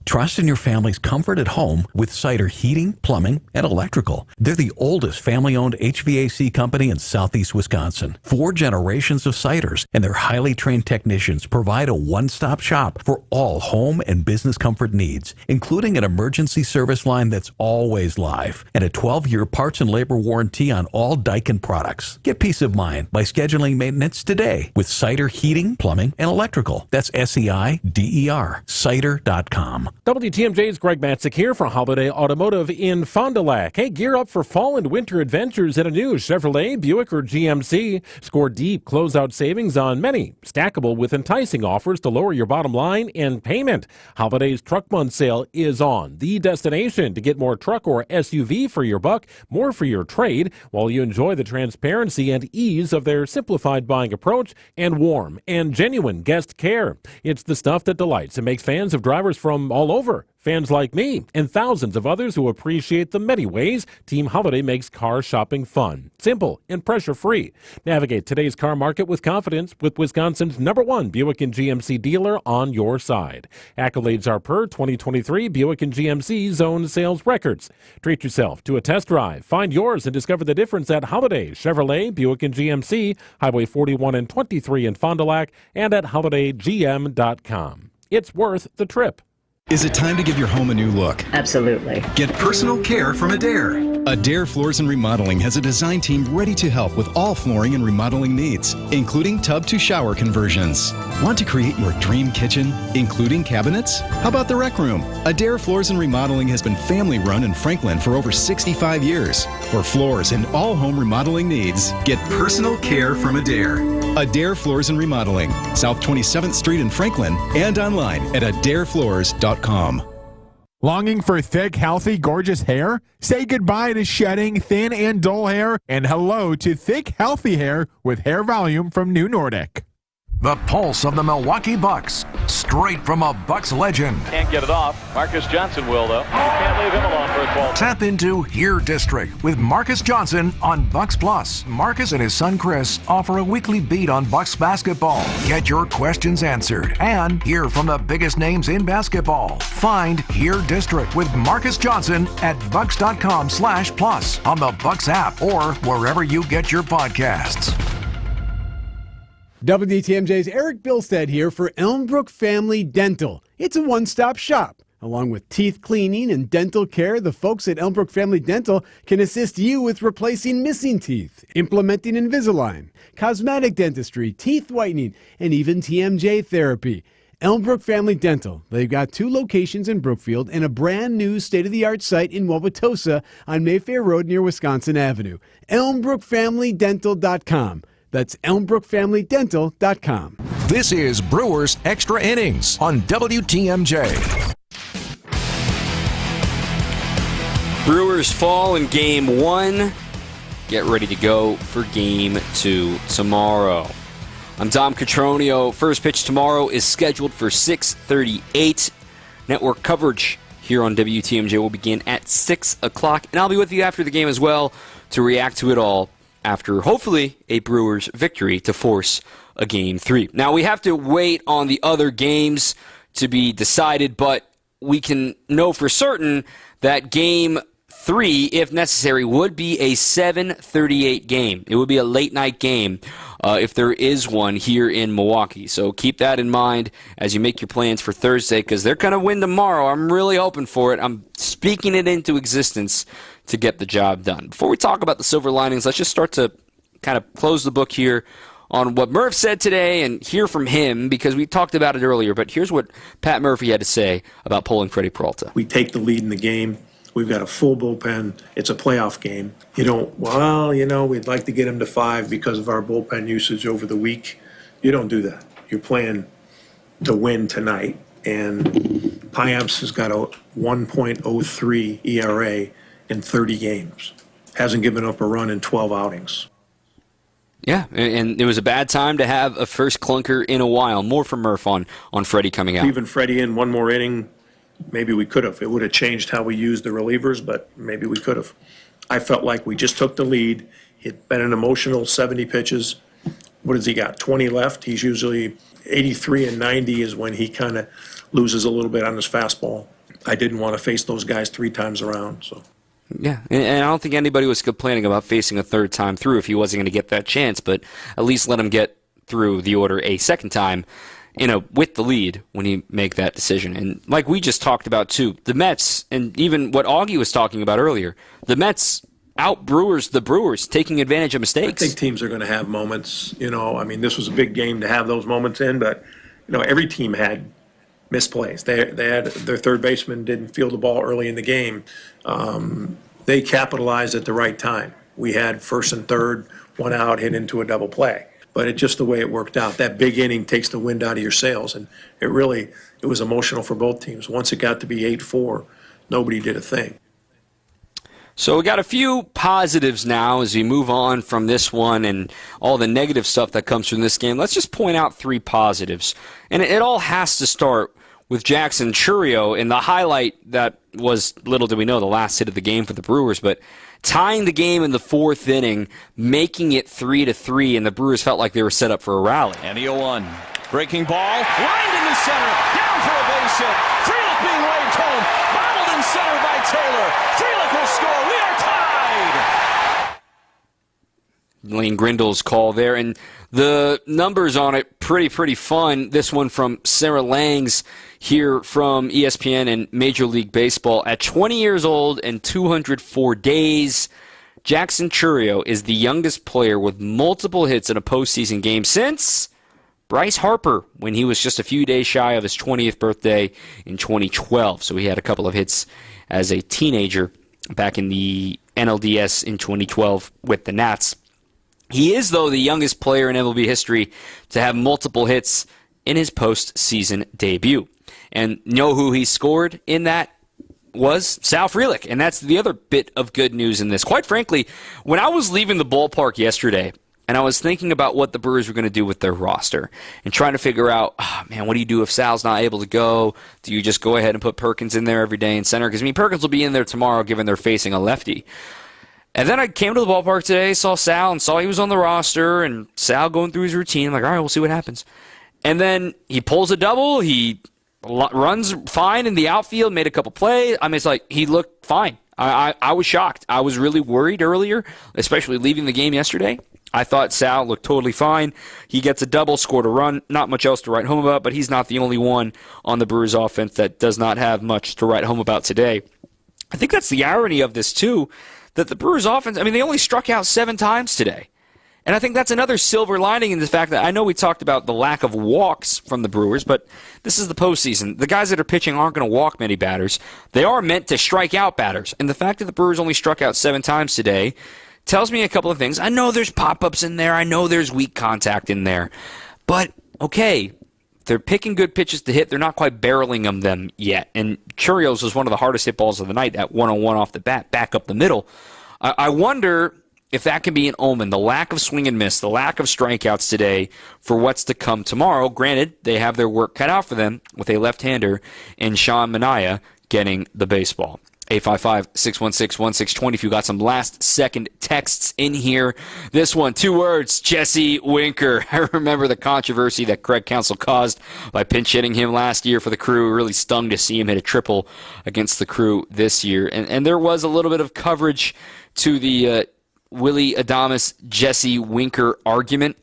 Trust in your family's comfort at home with Cider Heating, Plumbing, and Electrical. They're the oldest family-owned HVAC company in southeast Wisconsin. 4 generations of Ciders, and their highly trained technicians provide a one-stop shop for all home and business comfort needs, including an emergency service line that's always live and a 12-year parts and labor warranty on all Daikin products. Get peace of mind by scheduling maintenance today with Cider Heating, Plumbing, and Electrical. That's SEIDER, cider.com. WTMJ's Greg Matzik here for Holiday Automotive in Fond du Lac. Hey, gear up for fall and winter adventures in a new Chevrolet, Buick, or GMC. Score deep closeout savings on many, stackable with enticing offers to lower your bottom line and payment. Holiday's Truck Month sale is on. The destination to get more truck or SUV for your buck, more for your trade, while you enjoy the transparency and ease of their simplified buying approach and warm and genuine guest care. It's the stuff that delights and makes fans of drivers from all over. Fans like me and thousands of others who appreciate the many ways Team Holiday makes car shopping fun, simple, and pressure-free. Navigate today's car market with confidence with Wisconsin's #1 Buick and GMC dealer on your side. Accolades are per 2023 Buick and GMC zone sales records. Treat yourself to a test drive. Find yours and discover the difference at Holiday Chevrolet, Buick and GMC, Highway 41 and 23 in Fond du Lac, and at holidaygm.com. It's worth the trip. Is it time to give your home a new look? Absolutely. Get personal care from Adair. Adair Floors and Remodeling has a design team ready to help with all flooring and remodeling needs, including tub to shower conversions. Want to create your dream kitchen, including cabinets? How about the rec room? Adair Floors and Remodeling has been family run in Franklin for over 65 years. For floors and all home remodeling needs, get personal care from Adair. Adair Floors and Remodeling, South 27th Street in Franklin, and online at adairfloors.com. Longing for thick, healthy, gorgeous hair? Say goodbye to shedding, thin, and dull hair, and hello to thick, healthy hair with Hair Volume from New Nordic. The pulse of the Milwaukee Bucks, straight from a Bucks legend. Can't get it off. Marcus Johnson will, though. Can't leave him alone for a 12. Tap into Here District with Marcus Johnson on Bucks Plus. Marcus and his son Chris offer a weekly beat on Bucks basketball. Get your questions answered and hear from the biggest names in basketball. Find Here District with Marcus Johnson at bucks.com/plus on the Bucks app or wherever you get your podcasts. WTMJ's Eric Bilstead here for Elmbrook Family Dental. It's a one-stop shop. Along with teeth cleaning and dental care, the folks at Elmbrook Family Dental can assist you with replacing missing teeth, implementing Invisalign, cosmetic dentistry, teeth whitening, and even TMJ therapy. Elmbrook Family Dental. They've got 2 locations in Brookfield and a brand new state-of-the-art site in Wauwatosa on Mayfair Road near Wisconsin Avenue. ElmbrookFamilyDental.com. That's ElmbrookFamilyDental.com. This is Brewers Extra Innings on WTMJ. Brewers fall in Game 1. Get ready to go for Game 2 tomorrow. I'm Dom Cotroneo. First pitch tomorrow is scheduled for 6:38. Network coverage here on WTMJ will begin at 6 o'clock, and I'll be with you after the game as well to react to it all after, hopefully, a Brewers victory to force a Game 3. Now, we have to wait on the other games to be decided, but we can know for certain that Game 3, if necessary, would be a 7:38 game. It would be a late-night game if there is one here in Milwaukee. So keep that in mind as you make your plans for Thursday, because they're going to win tomorrow. I'm really hoping for it. I'm speaking it into existence to get the job done. Before we talk about the silver linings, let's just start to kind of close the book here on what Murph said today and hear from him, because we talked about it earlier. But here's what Pat Murphy had to say about pulling Freddie Peralta. We take the lead in the game. We've got a full bullpen. It's a playoff game. We'd like to get him to 5 because of our bullpen usage over the week. You don't do that. You're playing to win tonight. And Payamps has got a 1.03 ERA in 30 games. Hasn't given up a run in 12 outings. Yeah, and it was a bad time to have a first clunker in a while. More from Murph on Freddie coming out. Even Freddie in one more inning, maybe we could have. It would have changed how we used the relievers, but maybe we could have. I felt like we just took the lead. It'd been an emotional 70 pitches. what has he got, 20 left? He's usually 83 and 90 is when he kind of loses a little bit on his fastball. I didn't want to face those guys 3 times around. So. Yeah, and I don't think anybody was complaining about facing a third time through if he wasn't going to get that chance, but at least let him get through the order a second time, with the lead when he make that decision. And like we just talked about too, the Mets, and even what Augie was talking about earlier, the Mets out-Brewers the Brewers, taking advantage of mistakes. I think teams are going to have moments, this was a big game to have those moments in, but, every team had misplays. They had their third baseman didn't field the ball early in the game. They capitalized at the right time. We had first and third, one out, hit into a double play. But it's just the way it worked out. That big inning takes the wind out of your sails, and it was emotional for both teams. Once it got to be 8-4, nobody did a thing. So we got a few positives now as we move on from this one and all the negative stuff that comes from this game. Let's just point out 3 positives. And it all has to start with Jackson Chourio, and the highlight that was, little did we know, the last hit of the game for the Brewers, but tying the game in the 4th inning, making it 3-3, and the Brewers felt like they were set up for a rally. And the 0-1. Breaking ball, lined into center, down for a base hit. Frelick being waved home, bottled in center by Taylor. Frelick will score. We are tied. Lane Grindle's call there, and the numbers on it pretty fun. This one from Sarah Langs here from ESPN and Major League Baseball. At 20 years old and 204 days, Jackson Chourio is the youngest player with multiple hits in a postseason game since Bryce Harper, when he was just a few days shy of his 20th birthday in 2012. So he had a couple of hits as a teenager back in the NLDS in 2012 with the Nats. He is, though, the youngest player in MLB history to have multiple hits in his postseason debut. And know who he scored in that was Sal Frelick. And that's the other bit of good news in this. Quite frankly, when I was leaving the ballpark yesterday, and I was thinking about what the Brewers were going to do with their roster and trying to figure out, what do you do if Sal's not able to go? Do you just go ahead and put Perkins in there every day in center? Because, Perkins will be in there tomorrow given they're facing a lefty. And then I came to the ballpark today, saw Sal, and saw he was on the roster, and Sal going through his routine. I'm like, all right, we'll see what happens. And then he pulls a double. He runs fine in the outfield, made a couple plays. It's like he looked fine. I was shocked. I was really worried earlier, especially leaving the game yesterday. I thought Sal looked totally fine. He gets a double, scored a run. Not much else to write home about, but he's not the only one on the Brewers offense that does not have much to write home about today. I think that's the irony of this, too, that the Brewers offense, they only struck out 7 times today. And I think that's another silver lining in the fact that I know we talked about the lack of walks from the Brewers, but this is the postseason. The guys that are pitching aren't going to walk many batters. They are meant to strike out batters. And the fact that the Brewers only struck out 7 times today tells me a couple of things. I know there's pop-ups in there. I know there's weak contact in there. But, okay, they're picking good pitches to hit. They're not quite barreling them yet. And Chourio's was one of the hardest hit balls of the night, that 101 off the bat, back up the middle. I wonder if that can be an omen, the lack of swing and miss, the lack of strikeouts today for what's to come tomorrow. Granted, they have their work cut out for them with a left-hander in Sean Manaea getting the baseball. 855-616-1620 if you got some last-second texts in here. This one, 2 words, Jesse Winker. I remember the controversy that Craig Counsell caused by pinch hitting him last year for the Crew. It really stung to see him hit a triple against the Crew this year. And there was a little bit of coverage to the Willie Adames, Jesse Winker argument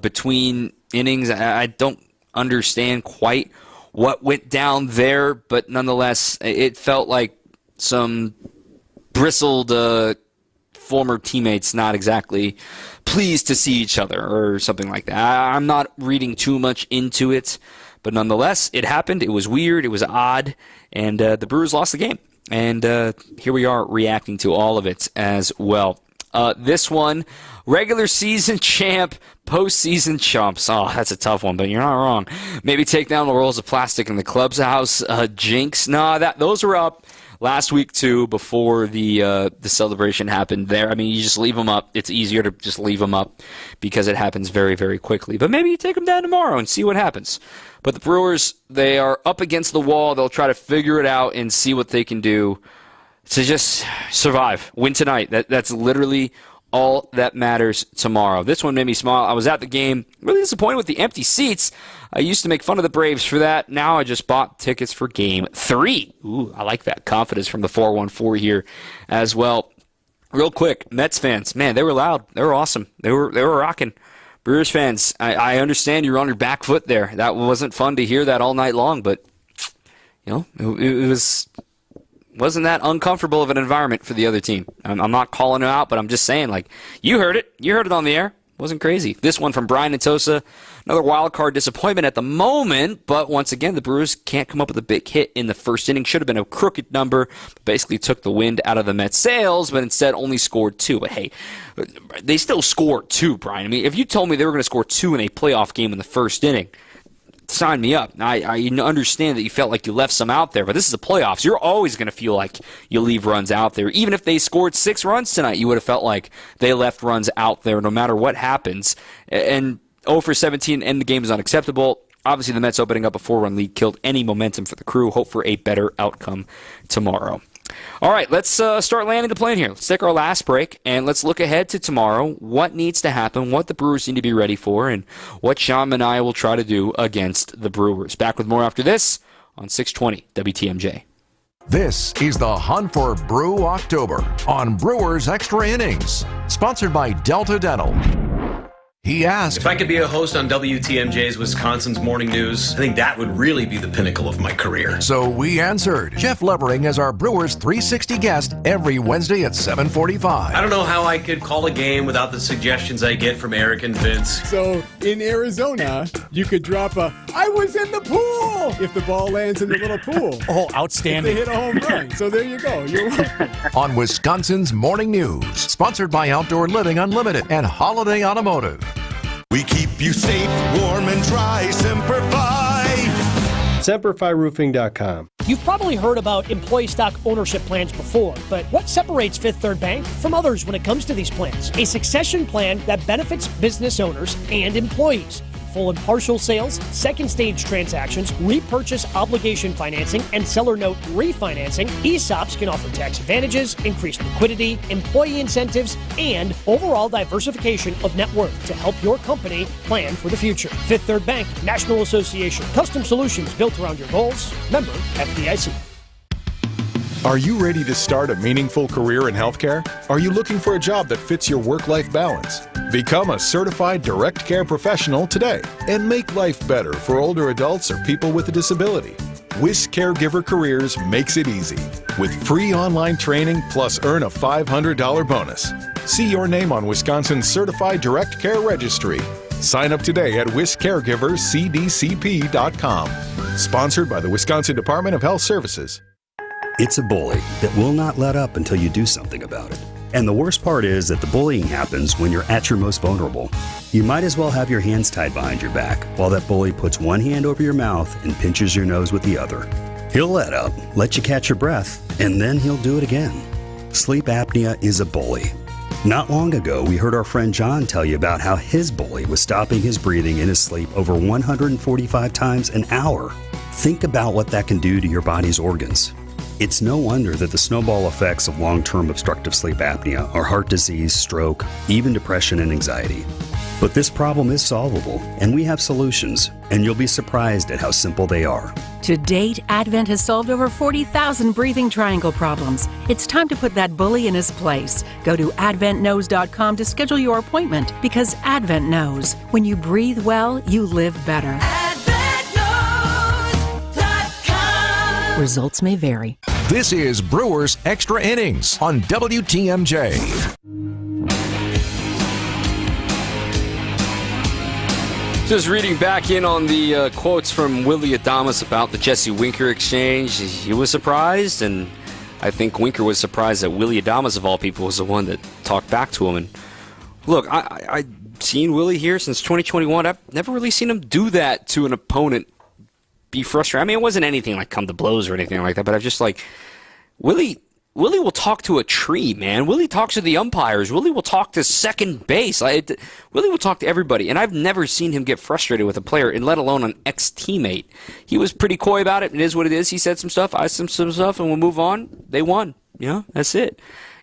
between innings. I don't understand quite what went down there, but nonetheless, it felt like some bristled former teammates not exactly pleased to see each other or something like that. I'm not reading too much into it, but nonetheless, it happened. It was weird. It was odd, and the Brewers lost the game. And here we are reacting to all of it as well. This one, regular season champ, postseason chumps. Oh, that's a tough one, but you're not wrong. Maybe take down the rolls of plastic in the clubhouse. Jinx. Nah, those were up last week, too, before the celebration happened there. You just leave them up. It's easier to just leave them up because it happens very, very quickly. But maybe you take them down tomorrow and see what happens. But the Brewers, they are up against the wall. They'll try to figure it out and see what they can do to just survive, win tonight. That's literally all that matters tomorrow. This one made me smile. I was at the game, really disappointed with the empty seats. I used to make fun of the Braves for that. Now I just bought tickets for Game 3. Ooh, I like that. Confidence from the 414 here as well. Real quick, Mets fans, man, they were loud. They were awesome. They were rocking. Brewers fans, I understand you're on your back foot there. That wasn't fun to hear that all night long, but it wasn't that uncomfortable of an environment for the other team. I'm not calling it out, but I'm just saying, like, you heard it. You heard it on the air. Wasn't crazy. This one from Brian and Tosa. Another wild card disappointment at the moment, but once again, the Brewers can't come up with a big hit in the first inning. Should have been a crooked number. Basically took the wind out of the Mets' sails, but instead only scored 2. But hey, they still scored 2, Brian. I mean, if you told me they were going to score 2 in a playoff game in the first inning, sign me up. I understand that you felt like you left some out there, but this is the playoffs. You're always going to feel like you leave runs out there. Even if they scored 6 runs tonight, you would have felt like they left runs out there no matter what happens. And 0 for 17 end the game is unacceptable. Obviously, the Mets opening up a 4-run lead killed any momentum for the Crew. Hope for a better outcome tomorrow. All right, let's start landing the plane here. Let's take our last break, and let's look ahead to tomorrow, what needs to happen, what the Brewers need to be ready for, and what Sean Manaea will try to do against the Brewers. Back with more after this on 620 WTMJ. This is the Hunt for Brew October on Brewers Extra Innings, sponsored by Delta Dental. He asked, if I could be a host on WTMJ's Wisconsin's Morning News, I think that would really be the pinnacle of my career. So we answered. Jeff Levering is our Brewers 360 guest every Wednesday at 7:45. I don't know how I could call a game without the suggestions I get from Eric and Vince. So in Arizona, you could drop a, I was in the pool, if the ball lands in the little pool. Oh, outstanding. If they hit a home run. So there you go. You're welcome. On Wisconsin's Morning News, sponsored by Outdoor Living Unlimited and Holiday Automotive. We keep you safe, warm, and dry. Semper Fi. SemperFiRoofing.com. You've probably heard about employee stock ownership plans before, but what separates Fifth Third Bank from others when it comes to these plans? A succession plan that benefits business owners and employees. Full and partial sales, second stage transactions, repurchase obligation financing, and seller note refinancing, ESOPs can offer tax advantages, increased liquidity, employee incentives, and overall diversification of net worth to help your company plan for the future. Fifth Third Bank, National Association. Custom solutions built around your goals. Member FDIC. Are you ready to start a meaningful career in healthcare? Are you looking for a job that fits your work-life balance? Become a certified direct care professional today and make life better for older adults or people with a disability. WIS Caregiver Careers makes it easy with free online training plus earn a $500 bonus. See your name on Wisconsin's Certified Direct Care Registry. Sign up today at wiscaregivercdcp.com. Sponsored by the Wisconsin Department of Health Services. It's a bully that will not let up until you do something about it. And the worst part is that the bullying happens when you're at your most vulnerable. You might as well have your hands tied behind your back while that bully puts one hand over your mouth and pinches your nose with the other. He'll let up, let you catch your breath, and then he'll do it again. Sleep apnea is a bully. Not long ago, we heard our friend John tell you about how his bully was stopping his breathing in his sleep over 145 times an hour. Think about what that can do to your body's organs. It's no wonder that the snowball effects of long-term obstructive sleep apnea are heart disease, stroke, even depression and anxiety. But this problem is solvable, and we have solutions, and you'll be surprised at how simple they are. To date, Advent has solved over 40,000 breathing triangle problems. It's time to put that bully in his place. Go to adventknows.com to schedule your appointment, because Advent knows when you breathe well, you live better. Results may vary. This is Brewers Extra Innings on WTMJ. Just reading back in on the quotes from Willie Adames about the Jesse Winker exchange. He was surprised, and I think Winker was surprised that Willie Adames, of all people, was the one that talked back to him. And look, I've seen Willie here since 2021. I've never really seen him do that to an opponent. Be frustrated. I mean, it wasn't anything like come to blows or anything like that, but I've just like, Willie will talk to a tree, man. Willie talks to the umpires. Willie will talk to second base. Willie will talk to everybody, and I've never seen him get frustrated with a player, and let alone an ex-teammate. He was pretty coy about it. It is what it is. He said some stuff, I said some stuff, and we'll move on. They won. Yeah, that's it.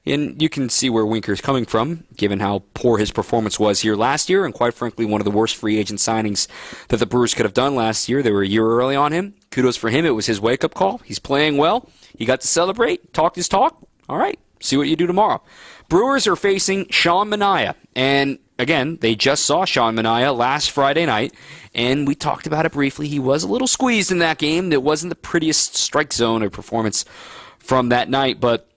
And you can see where Winker's coming from, given how poor his performance was here last year, and quite frankly, one of the worst free agent signings that the Brewers could have done last year. They were a year early on him. Kudos for him. It was his wake-up call. He's playing well. He got to celebrate, talk his talk. All right, see what you do tomorrow. Brewers are facing Sean Manaea, and again, they just saw Sean Manaea last Friday night, and we talked about it briefly. He was a little squeezed in that game. It wasn't the prettiest strike zone or performance from that night, but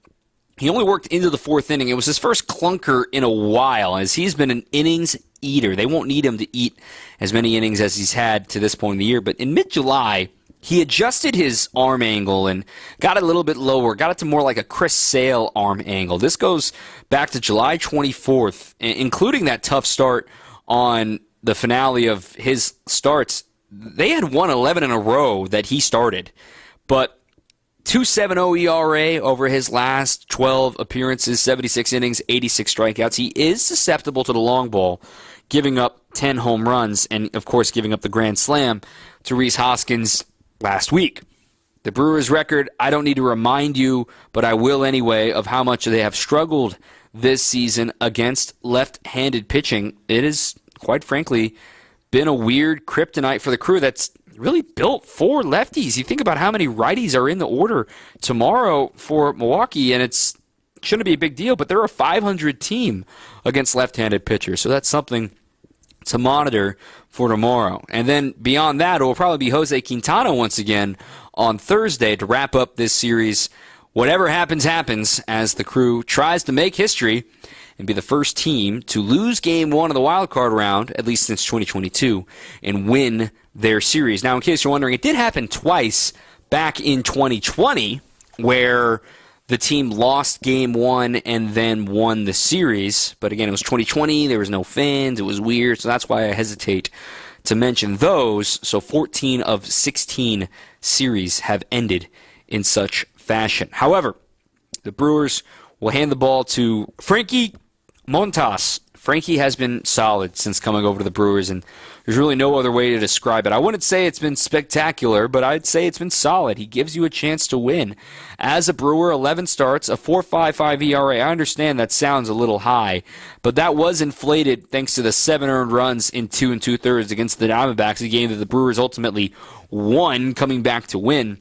he only worked into the fourth inning. It was his first clunker in a while, as he's been an innings eater. They won't need him to eat as many innings as he's had to this point in the year, but in mid-July, he adjusted his arm angle and got it a little bit lower, got it to more like a Chris Sale arm angle. This goes back to July 24th, including that tough start on the finale of his starts. They had won 11 in a row that he started, but 2.70 ERA over his last 12 appearances, 76 innings, 86 strikeouts. He is susceptible to the long ball, giving up 10 home runs and, of course, giving up the grand slam to Rhys Hoskins last week. The Brewers' record, I don't need to remind you, but I will anyway, of how much they have struggled this season against left-handed pitching. It has, quite frankly, been a weird kryptonite for the Crew that's really built for lefties. You think about how many righties are in the order tomorrow for Milwaukee, and it shouldn't be a big deal, but they're a 500 team against left-handed pitchers, so that's something to monitor for tomorrow. And then beyond that, it will probably be Jose Quintana once again on Thursday to wrap up this series. Whatever happens, happens, as the Crew tries to make history and be the first team to lose Game 1 of the wild card round, at least since 2022, and win their series. Now, in case you're wondering, it did happen twice back in 2020, where the team lost Game 1 and then won the series. But again, it was 2020. There was no fans. It was weird. So that's why I hesitate to mention those. So 14 of 16 series have ended in such fashion. However, the Brewers will hand the ball to Frankie Montas. Frankie has been solid since coming over to the Brewers, and there's really no other way to describe it. I wouldn't say it's been spectacular, but I'd say it's been solid. He gives you a chance to win. As a Brewer, 11 starts, a 4.55 ERA. I understand that sounds a little high, but that was inflated thanks to the 7 earned runs in 2 2/3 against the Diamondbacks, a game that the Brewers ultimately won, coming back to win.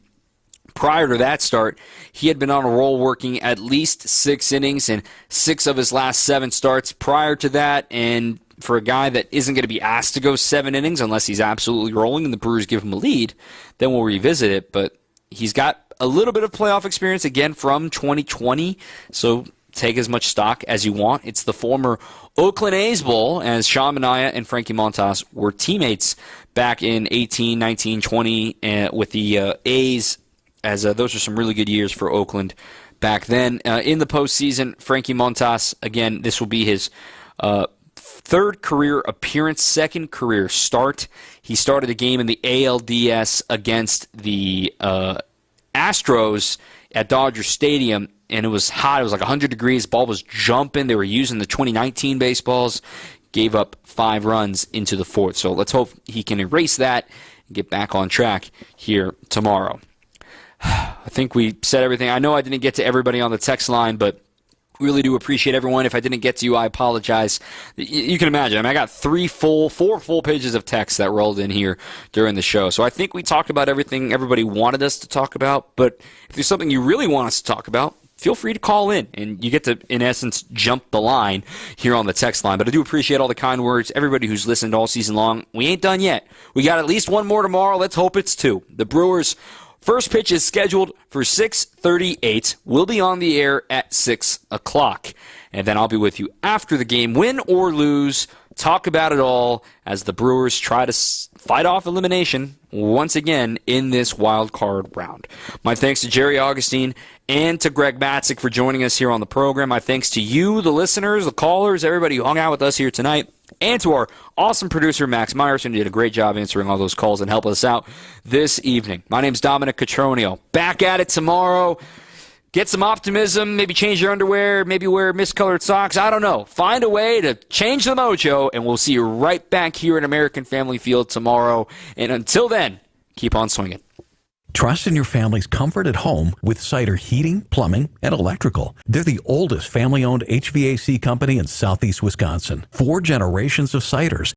Prior to that start, he had been on a roll working at least 6 innings in 6 of his last 7 starts prior to that. And for a guy that isn't going to be asked to go 7 innings unless he's absolutely rolling and the Brewers give him a lead, then we'll revisit it. But he's got a little bit of playoff experience, again, from 2020, so take as much stock as you want. It's the former Oakland A's Bowl, as Sean Manaea and Frankie Montas were teammates back in 18, 19, 20 with the A's, as those are some really good years for Oakland back then. In the postseason, Frankie Montas, again, this will be his 3rd career appearance, 2nd career start. He started a game in the ALDS against the Astros at Dodger Stadium, and it was hot. It was like 100 degrees. Ball was jumping. They were using the 2019 baseballs. Gave up 5 runs into the 4th. So let's hope he can erase that and get back on track here tomorrow. I think we said everything. I know I didn't get to everybody on the text line, but really do appreciate everyone. If I didn't get to you, I apologize. You can imagine. I got 4 full pages of text that rolled in here during the show. So I think we talked about everything everybody wanted us to talk about. But if there's something you really want us to talk about, feel free to call in, and you get to, in essence, jump the line here on the text line. But I do appreciate all the kind words, everybody who's listened all season long. We ain't done yet. We got at least one more tomorrow. Let's hope it's 2. The Brewers' first pitch is scheduled for 6:38. We'll be on the air at 6 o'clock. And then I'll be with you after the game, win or lose, talk about it all as the Brewers try to fight off elimination once again in this wild card round. My thanks to Jerry Augustine and to Greg Matzik for joining us here on the program. My thanks to you, the listeners, the callers, everybody who hung out with us here tonight, and to our awesome producer, Max Myerson, who did a great job answering all those calls and helping us out this evening. My name's Dominic Cotroneo. Back at it tomorrow. Get some optimism, maybe change your underwear, maybe wear miscolored socks. I don't know. Find a way to change the mojo, and we'll see you right back here at American Family Field tomorrow. And until then, keep on swinging. Trust in your family's comfort at home with Cider Heating, Plumbing, and Electrical. They're the oldest family-owned HVAC company in southeast Wisconsin. 4 generations of Ciders